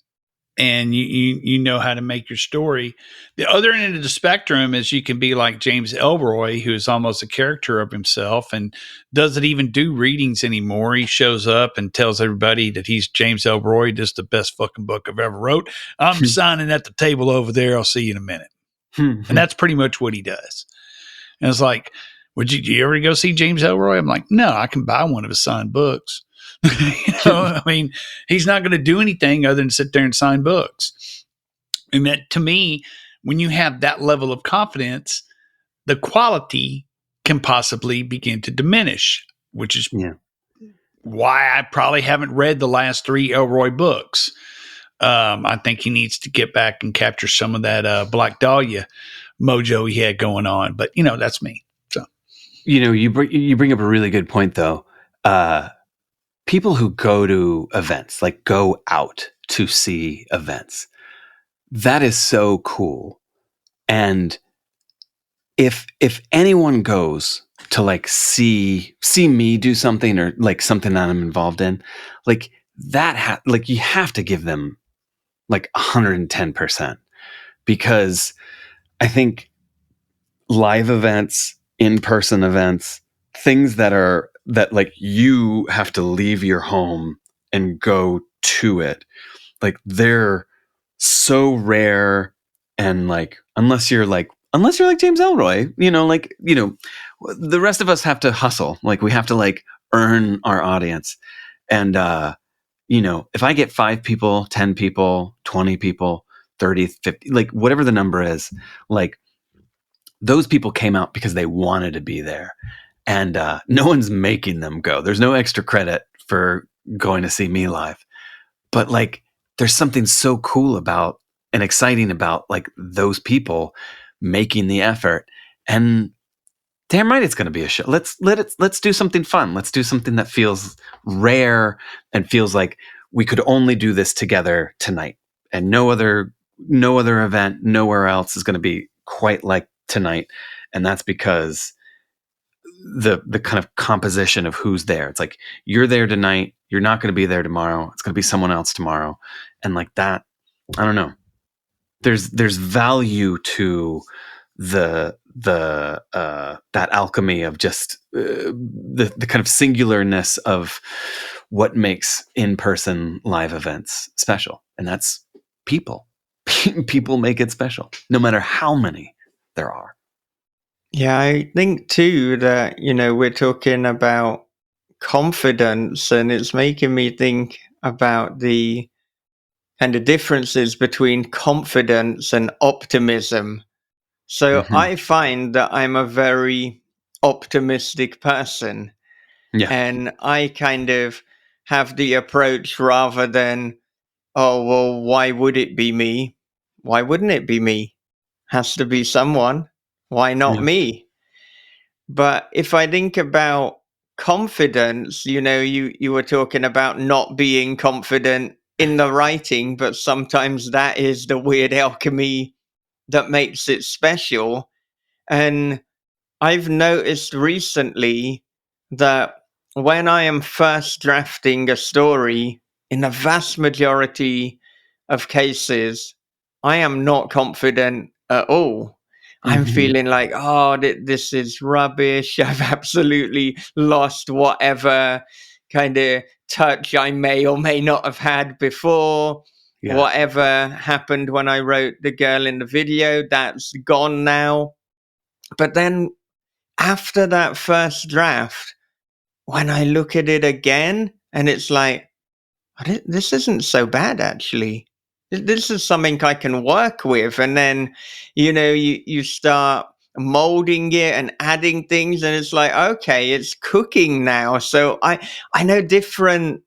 and you know how to make your story. The other end of the spectrum is you can be like James Ellroy, who is almost a character of himself and doesn't even do readings anymore. He shows up and tells everybody that he's James Ellroy, just the best fucking book I've ever wrote. I'm signing at the table over there. I'll see you in a minute. And that's pretty much what he does. And it's like, would you ever go see James Ellroy? I'm like, no, I can buy one of his signed books. I mean, he's not going to do anything other than sit there and sign books. And that, to me, when you have that level of confidence, the quality can possibly begin to diminish, which is why I probably haven't read the last 3 Elroy books. I think he needs to get back and capture some of that Black Dahlia mojo he had going on. But, that's me. So, you bring up a really good point, though. People who go to events, like go out to see events, that is so cool. And if anyone goes to like see me do something, or like something that I'm involved in, like that, like you have to give them like 110%, because I think live events, in-person events, things that like you have to leave your home and go to it, like they're so rare. And like, unless you're like James Ellroy, the rest of us have to hustle. Like we have to like earn our audience. And, if I get 5 people, 10 people, 20 people, 30, 50, like whatever the number is, like those people came out because they wanted to be there. And no one's making them go. There's no extra credit for going to see me live. But like, there's something so cool about and exciting about like those people making the effort. And damn right, it's going to be a show. Let's do something fun. Let's do something that feels rare and feels like we could only do this together tonight. And no other event, nowhere else is going to be quite like tonight. And that's because the kind of composition of who's there. It's like, you're there tonight. You're not going to be there tomorrow. It's going to be someone else tomorrow. And like that, I don't know. There's value to that alchemy of just the kind of singularness of what makes in-person live events special. And that's people. People make it special, no matter how many there are. Yeah, I think too that, we're talking about confidence, and it's making me think about the differences between confidence and optimism. So I find that I'm a very optimistic person. Yeah. And I kind of have the approach, rather than, oh, well, why would it be me? Why wouldn't it be me? Has to be someone. Why not me? But if I think about confidence, you were talking about not being confident in the writing, but sometimes that is the weird alchemy that makes it special. And I've noticed recently that when I am first drafting a story, in the vast majority of cases, I am not confident at all. I'm feeling like, oh, this is rubbish. I've absolutely lost whatever kind of touch I may or may not have had before. Yeah. Whatever happened when I wrote The Girl in the Video, that's gone now. But then after that first draft, when I look at it again, and it's like, this isn't so bad actually. This is something I can work with. And then, you start molding it and adding things, and it's like, okay, it's cooking now. So I know different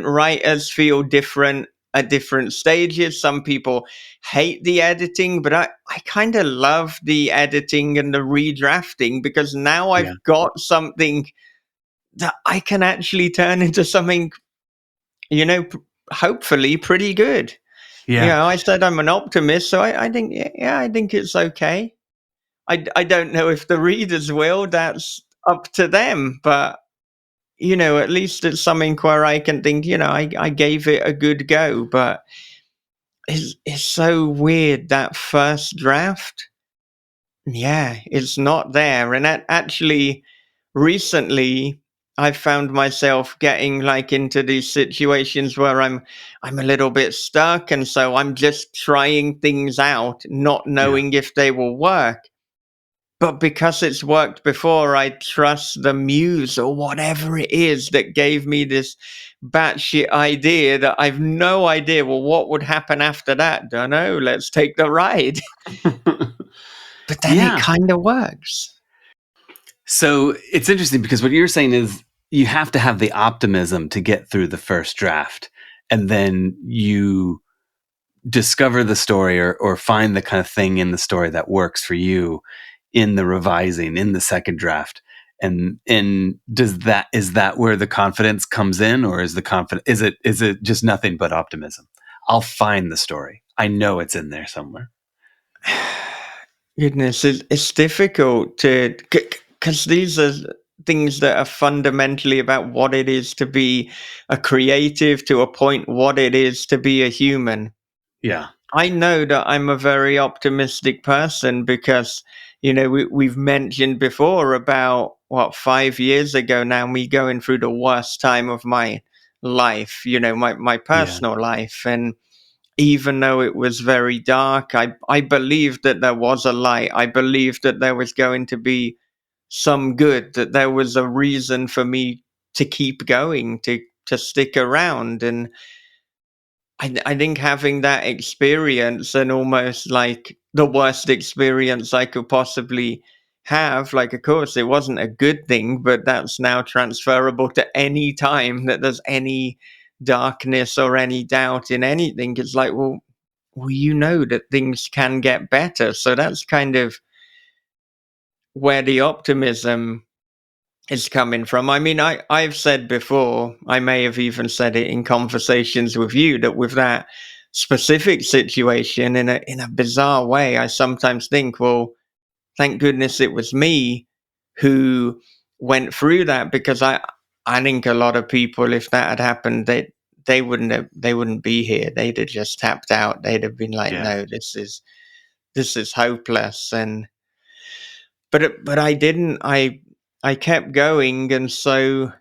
writers feel different at different stages. Some people hate the editing, but I kind of love the editing and the redrafting, because now Yeah. I've got something that I can actually turn into something, hopefully pretty good. Yeah. I said I'm an optimist, so I think, yeah, I think it's okay. I don't know if the readers will. That's up to them, but at least it's something where I can think, I gave it a good go. But it's so weird, that first draft. Yeah, it's not there. And actually, recently, I found myself getting like into these situations where I'm a little bit stuck, and so I'm just trying things out, not Yeah. knowing if they will work. But because it's worked before, I trust the muse or whatever it is that gave me this batshit idea that I've no idea. Well, what would happen after that? Don't know. Let's take the ride. But then it Yeah. kind of works. So it's interesting because what you're saying is you have to have the optimism to get through the first draft, and then you discover the story or find the kind of thing in the story that works for you in the revising, in the second draft. And is that where the confidence comes in, or is it just nothing but optimism? I'll find the story. I know it's in there somewhere. Goodness, it's difficult to, because these are things that are fundamentally about what it is to be a creative, to a point, what it is to be a human. Yeah. I know that I'm a very optimistic person because, we've mentioned before about, 5 years ago now, me going through the worst time of my life, my Yeah. personal life. And even though it was very dark, I believed that there was a light. I believed that there was going to be some good, that there was a reason for me to keep going, to stick around. And I think having that experience, and almost like the worst experience I could possibly have, like, of course, it wasn't a good thing, but that's now transferable to any time that there's any darkness or any doubt in anything. It's like, well, that things can get better. So that's kind of where the optimism is coming from. I mean, I've said before, I may have even said it in conversations with you, that with that specific situation, in a bizarre way, I sometimes think, well, thank goodness it was me who went through that, because I think a lot of people, if that had happened, they wouldn't be here. They'd have just tapped out. They'd have been like, Yeah. no, this is hopeless. And but I didn't. I kept going, and so,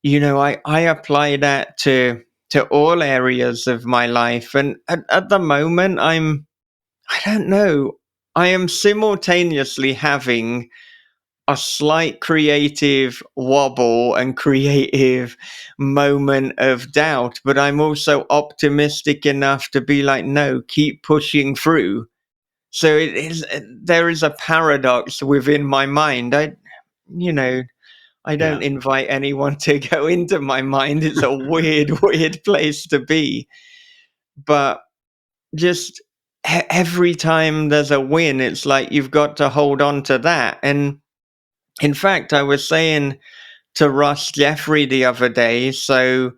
I apply that to all areas of my life. And at the moment, I don't know, I am simultaneously having a slight creative wobble and creative moment of doubt, but I'm also optimistic enough to be like, no, keep pushing through. So there is a paradox within my mind. You know, I Yeah. don't invite anyone to go into my mind. It's a weird, weird place to be. But just every time there's a win, it's like you've got to hold on to that. And in fact, I was saying to Ross Jeffrey the other day, so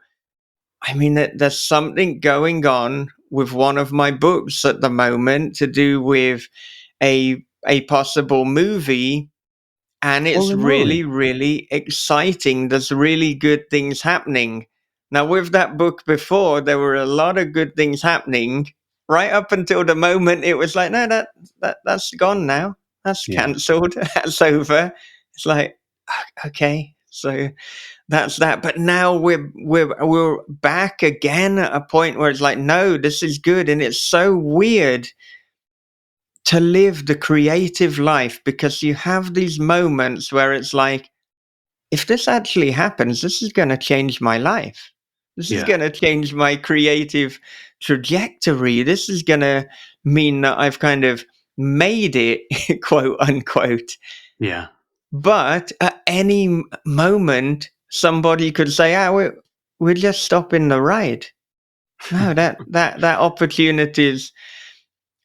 I mean, there's something going on with one of my books at the moment to do with a possible movie, and it's Holy moly. really, really exciting. There's really good things happening. Now, with that book before, there were a lot of good things happening right up until the moment it was like, no, that's gone now. That's Yeah. cancelled. That's over. It's like, okay, so that's that. But now we're back again at a point where it's like, no, this is good, and it's so weird to live the creative life, because you have these moments where it's like, if this actually happens, this is going to change my life. This is Yeah. going to change my creative trajectory. This is going to mean that I've kind of made it, quote unquote. Yeah. But at any moment, somebody could say, we're just stopping the ride. No, that opportunity is,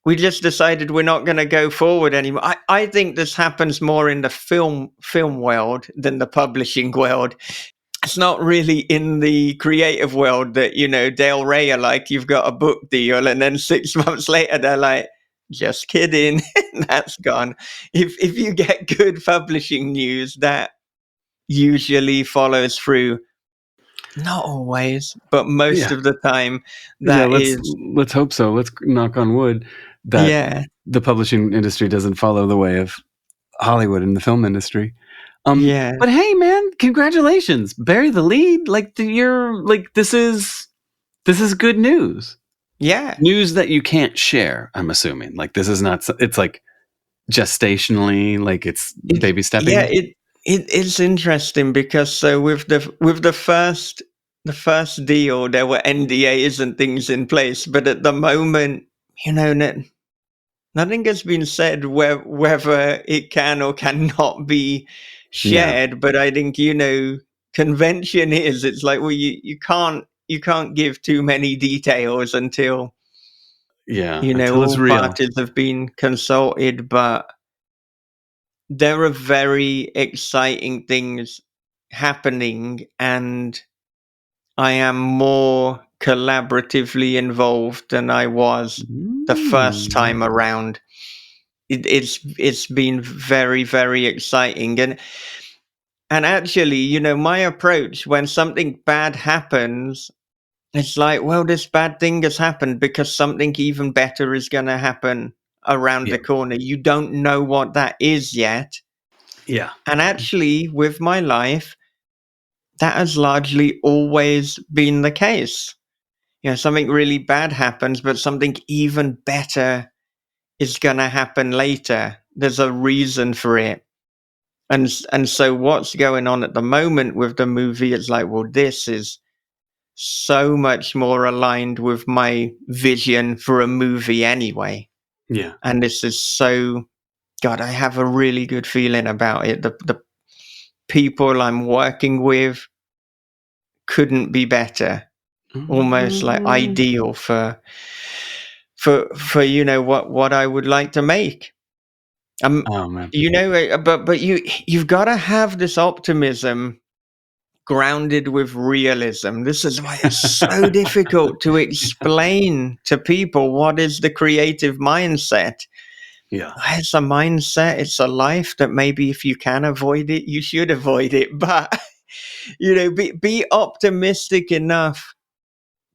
we just decided we're not going to go forward anymore. I think this happens more in the film world than the publishing world. It's not really in the creative world that, Dale Ray are like, you've got a book deal, and then 6 months later they're like, just kidding, that's gone. If you get good publishing news, that usually follows through. Not always, but most Yeah. of the time, Yeah. that is. Let's hope so. Let's knock on wood that Yeah, the publishing industry doesn't follow the way of Hollywood and the film industry. yeah, But hey, man, congratulations! Bury the lead. Like you're like this is good news. yeah. News that you can't share. I'm assuming. Like this is not. It's like gestationally. Like it's baby stepping. Yeah, it's interesting because so with the first deal, there were NDAs and things in place, but at the moment, nothing has been said whether it can or cannot be Yeah. shared. But I think convention is, it's like, well, you can't give too many details until Yeah. Until it's all real. parties have been consulted. But there are very exciting things happening, and I am more collaboratively involved than I was the first time around. It's been very, very exciting, and actually, my approach when something bad happens, it's like, well, this bad thing has happened because something even better is going to happen around Yeah. the corner. You don't know what that is yet. Yeah. And actually, with my life, that has largely always been the case. Something really bad happens, but something even better is going to happen later. There's a reason for it. And so what's going on at the moment with the movie is like, well, this is so much more aligned with my vision for a movie anyway. Yeah. And this is so, God, I have a really good feeling about it. The people I'm working with couldn't be better. Almost like ideal for what I would like to make. Oh man. But you've got to have this optimism grounded with realism. This is why it's so difficult to explain to people what is the creative mindset. Yeah. It's a mindset, it's a life that maybe if you can avoid it, you should avoid it. But be optimistic enough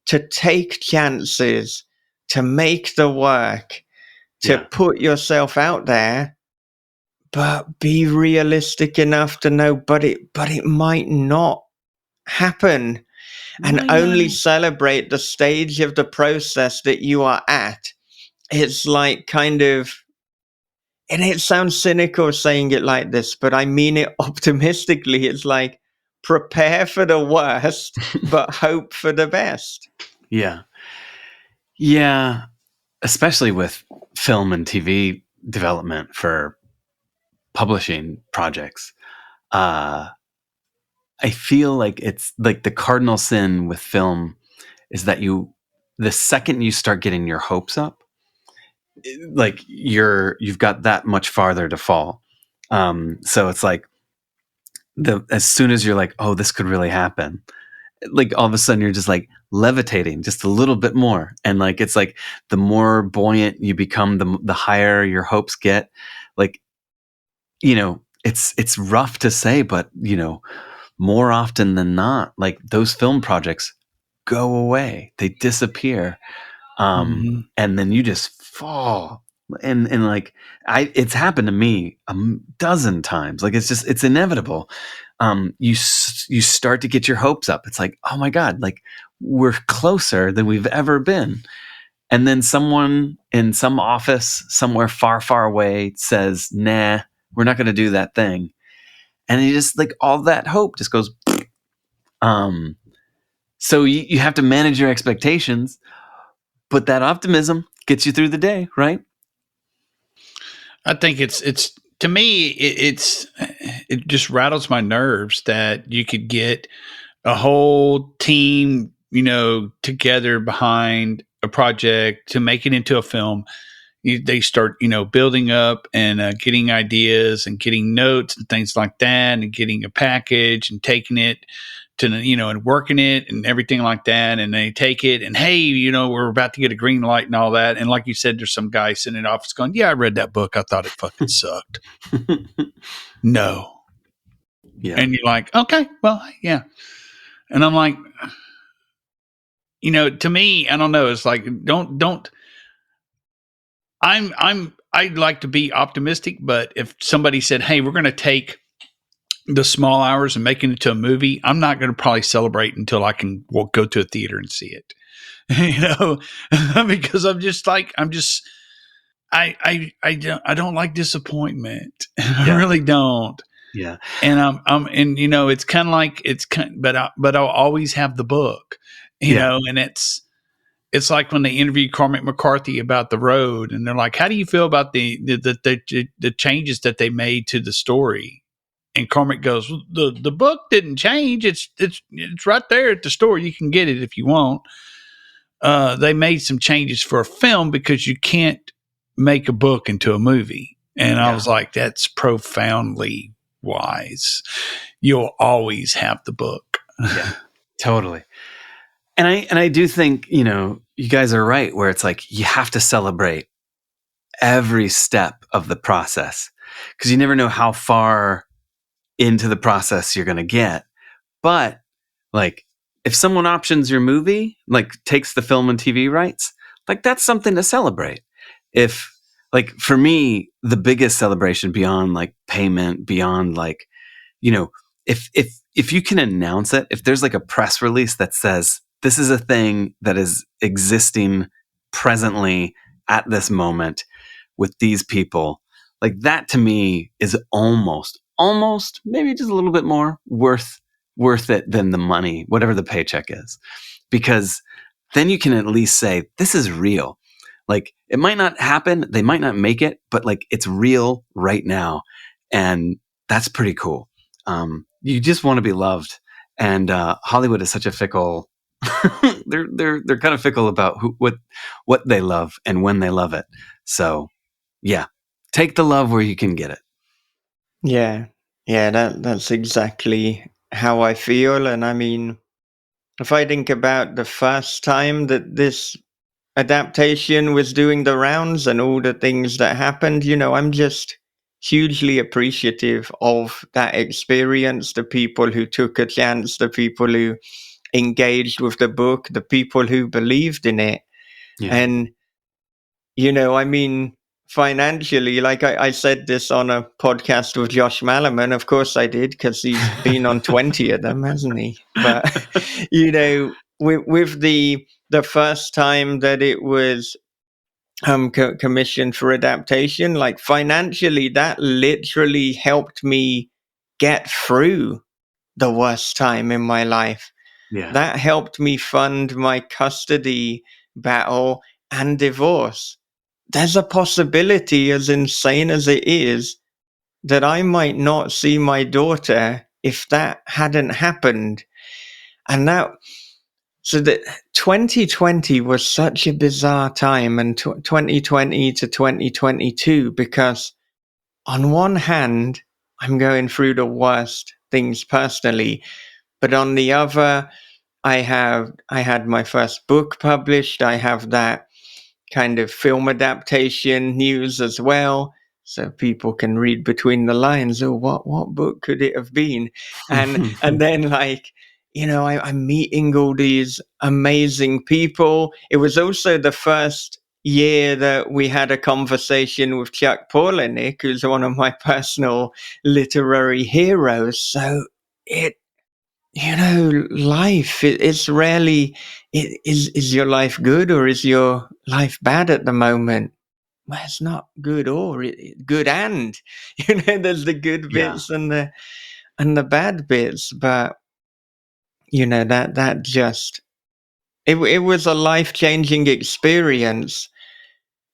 to take chances, to make the work, to Yeah. put yourself out there, but be realistic enough to know, but it might not happen, and Why only not? celebrate the stage of the process that you are at. It's like kind of, and it sounds cynical saying it like this, but I mean it optimistically. It's like, prepare for the worst, but hope for the best. Yeah. Yeah. Especially with film and TV development for publishing projects. I feel like it's like the cardinal sin with film is that the second you start getting your hopes up, like you've got that much farther to fall. So it's like as soon as you're like, oh, this could really happen, like all of a sudden you're just like levitating just a little bit more, and like it's like the more buoyant you become, the higher your hopes get. Like it's rough to say, but more often than not, like those film projects go away, they disappear, and then you just fall. And like it's happened to me a dozen times. Like it's inevitable. You start to get your hopes up. It's like, oh my god, like we're closer than we've ever been, And then someone in some office somewhere far, far away says, nah, we're not going to do that thing. And you just like all that hope just goes. So you have to manage your expectations, but that optimism gets you through the day, right? I think it's to me it just rattles my nerves that you could get a whole team, together behind a project to make it into a film. They start, building up and getting ideas and getting notes and things like that, and getting a package and taking it to, and working it and everything like that. And they take it and, hey, we're about to get a green light and all that. And like you said, there's some guy sitting in the office going, yeah, I read that book. I thought it fucking sucked. No. Yeah. And you're like, okay, well, yeah. And I'm like, to me, I don't know. It's like, I'd like to be optimistic, but if somebody said, hey, we're going to take the small hours and make it into a movie, I'm not going to probably celebrate until I can go to a theater and see it, because I don't like disappointment. Yeah. I really don't. Yeah. And it's kind of like, but I'll always have the book, and it's like when they interviewed Cormac McCarthy about The Road, and they're like, how do you feel about the changes that they made to the story? And Cormac goes, well, the book didn't change. It's right there at the store. You can get it if you want. They made some changes for a film because you can't make a book into a movie. And I was like, that's profoundly wise. You'll always have the book. Yeah, totally. And I do think, you guys are right, where it's like you have to celebrate every step of the process, because you never know how far into the process you're going to get. But like, if someone options your movie, like takes the film and TV rights, like that's something to celebrate. If like, for me, the biggest celebration beyond like payment, beyond like, if you can announce it, if there's like a press release that says this is a thing that is existing presently at this moment with these people, like that to me is almost maybe just a little bit more worth it than the money, whatever the paycheck is, because then you can at least say this is real. Like, it might not happen, they might not make it, but like it's real right now, and that's pretty cool. You just want to be loved, and Hollywood is such a fickle. they're kind of fickle about what they love and when they love it. So yeah, take the love where you can get it. Yeah, that's exactly how I feel. And I mean, if I think about the first time that this adaptation was doing the rounds and all the things that happened, I'm just hugely appreciative of that experience, the people who took a chance, the people who engaged with the book, the people who believed in it. Yeah. And, I mean, financially, like I said this on a podcast with Josh Malaman. Of course I did, because he's been on 20 of them, hasn't he? But, with the first time that it was commissioned for adaptation, like financially, that literally helped me get through the worst time in my life. Yeah. That helped me fund my custody battle and divorce. There's a possibility, as insane as it is, that I might not see my daughter if that hadn't happened. And so that 2020 was such a bizarre time, and 2020 to 2022, because on one hand, I'm going through the worst things personally, but on the other, I had my first book published. I have that kind of film adaptation news as well, so people can read between the lines. Oh, what book could it have been? And then, like, I'm meeting all these amazing people. It was also the first year that we had a conversation with Chuck Palahniuk, who's one of my personal literary heroes. So life, it's rarely, is your life good or is your life bad at the moment? Well, it's not good or good and, there's the good Yeah. bits and the bad bits, but that just, it was a life-changing experience.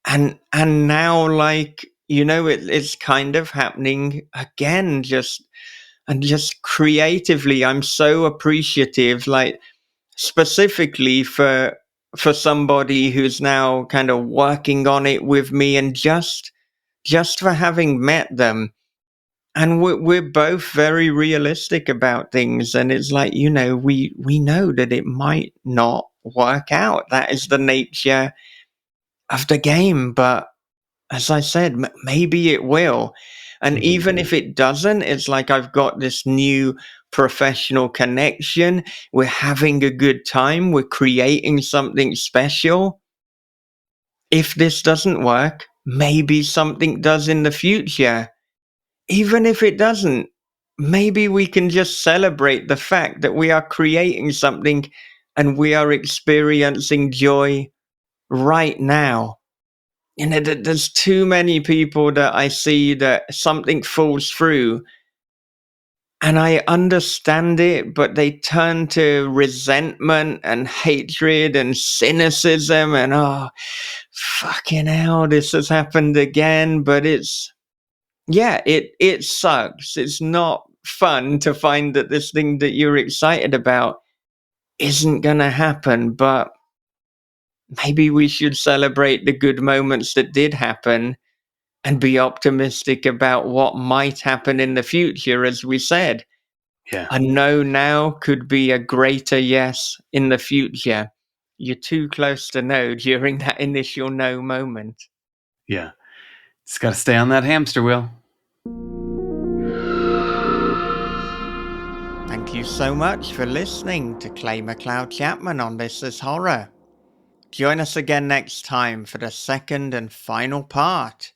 And now, like, it's kind of happening again, just creatively. I'm so appreciative, like, specifically for somebody who's now kind of working on it with me, and just for having met them. And we're both very realistic about things, and it's like, we know that it might not work out. That is the nature of the game. But as I said, maybe it will. And Mhm. even if it doesn't, it's like I've got this new professional connection. We're having a good time. We're creating something special. If this doesn't work, maybe something does in the future. Even if it doesn't, maybe we can just celebrate the fact that we are creating something and we are experiencing joy right now. There's too many people that I see that something falls through, and I understand it, but they turn to resentment and hatred and cynicism and, oh, fucking hell, this has happened again. But it sucks. It's not fun to find that this thing that you're excited about isn't gonna happen, but maybe we should celebrate the good moments that did happen and be optimistic about what might happen in the future. As we said, Yeah. a no now could be a greater yes in the future. You're too close to no during that initial no moment. Yeah. Just got to stay on that hamster wheel. Thank you so much for listening to Clay McLeod Chapman on This Is Horror. Join us again next time for the second and final part.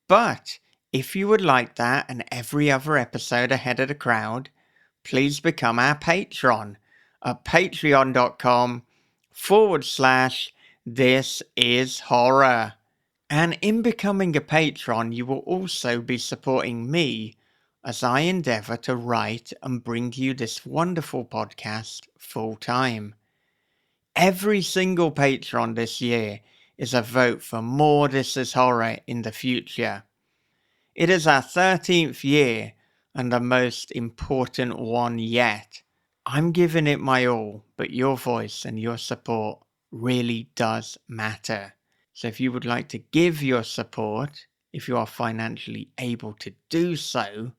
But if you would like that and every other episode ahead of the crowd, please become our patron at patreon.com/This Is Horror. And in becoming a patron, you will also be supporting me as I endeavor to write and bring you this wonderful podcast full time. Every single patron this year is a vote for more This Is Horror in the future. It is our 13th year and the most important one yet. I'm giving it my all, but your voice and your support really does matter. So if you would like to give your support, if you are financially able to do so,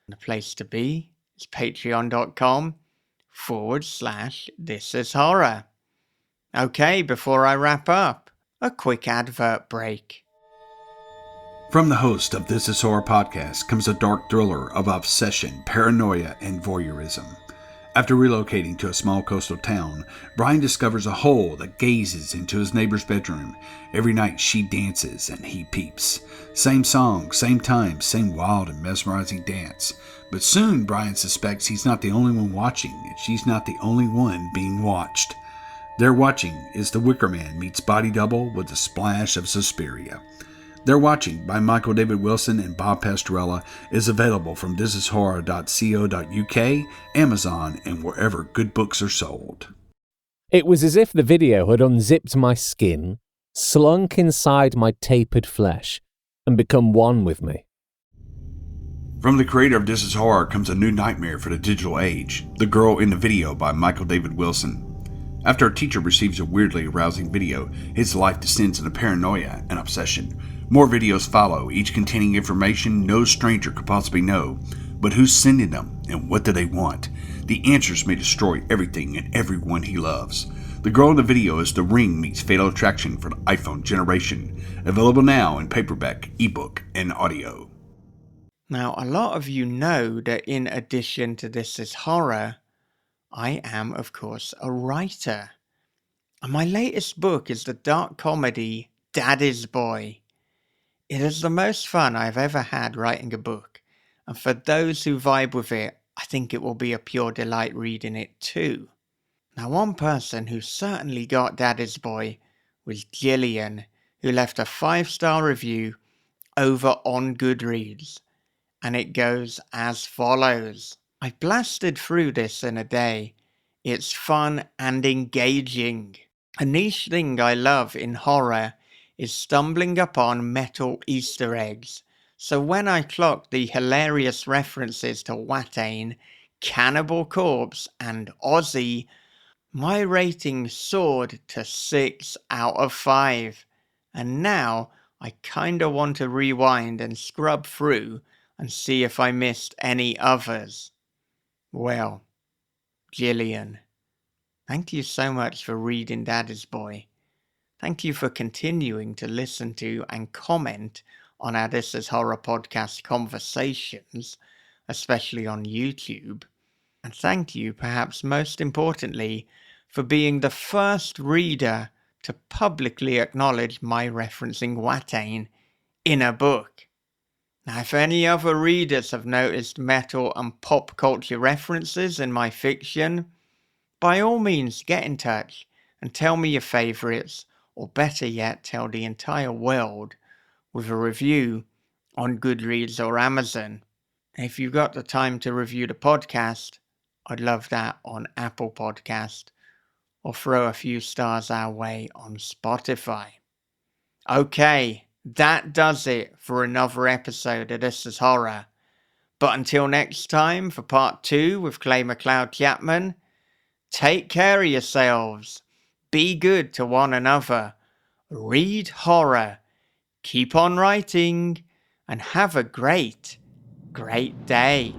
the place to be is patreon.com/This Is Horror. Okay, before I wrap up, a quick advert break. From the host of This Is Horror podcast comes a dark thriller of obsession, paranoia, and voyeurism. After relocating to a small coastal town, Brian discovers a hole that gazes into his neighbor's bedroom. Every night she dances and he peeps. Same song, same time, same wild and mesmerizing dance. But soon Brian suspects he's not the only one watching, and she's not the only one being watched. They're watching as The Wicker Man meets Body Double with a splash of Suspiria. They're Watching by Michael David Wilson and Bob Pastorella is available from thisishorror.co.uk, Amazon, and wherever good books are sold. It was as if the video had unzipped my skin, slunk inside my tapered flesh, and become one with me. From the creator of This Is Horror comes a new nightmare for the digital age, The Girl in the Video by Michael David Wilson. After a teacher receives a weirdly arousing video, his life descends into paranoia and obsession. More videos follow, each containing information no stranger could possibly know. But who's sending them, and what do they want? The answers may destroy everything and everyone he loves. The Girl in the Video is The Ring meets Fatal Attraction for the iPhone generation. Available now in paperback, ebook, and audio. Now, a lot of you know that in addition to This Is Horror, I am, of course, a writer. And my latest book is the dark comedy Daddy's Boy. It is the most fun I've ever had writing a book, and for those who vibe with it, I think it will be a pure delight reading it too. Now, one person who certainly got Daddy's Boy was Gillian, who left a 5-star review over on Goodreads, and it goes as follows. I blasted through this in a day. It's fun and engaging. A niche thing I love in horror is stumbling upon metal Easter eggs. So when I clocked the hilarious references to Watain, Cannibal Corpse, and Ozzy, my rating soared to 6 out of 5. And now I kinda want to rewind and scrub through and see if I missed any others. Well, Gillian, thank you so much for reading Daddy's Boy. Thank you for continuing to listen to and comment on our This Is Horror podcast conversations, especially on YouTube. And thank you, perhaps most importantly, for being the first reader to publicly acknowledge my referencing Watain in a book. Now, if any other readers have noticed metal and pop culture references in my fiction, by all means get in touch and tell me your favourites, or better yet, tell the entire world with a review on Goodreads or Amazon. If you've got the time to review the podcast, I'd love that on Apple Podcast, or throw a few stars our way on Spotify. Okay, that does it for another episode of This Is Horror. But until next time for part 2 with Clay McLeod Chapman, take care of yourselves, be good to one another, read horror, keep on writing, and have a great, great day.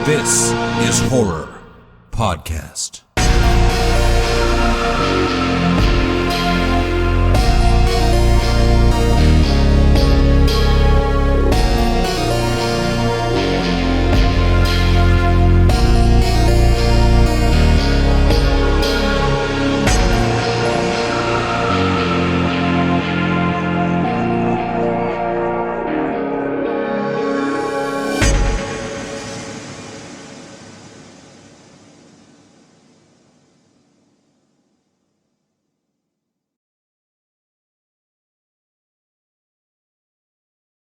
This is Horror Podcast.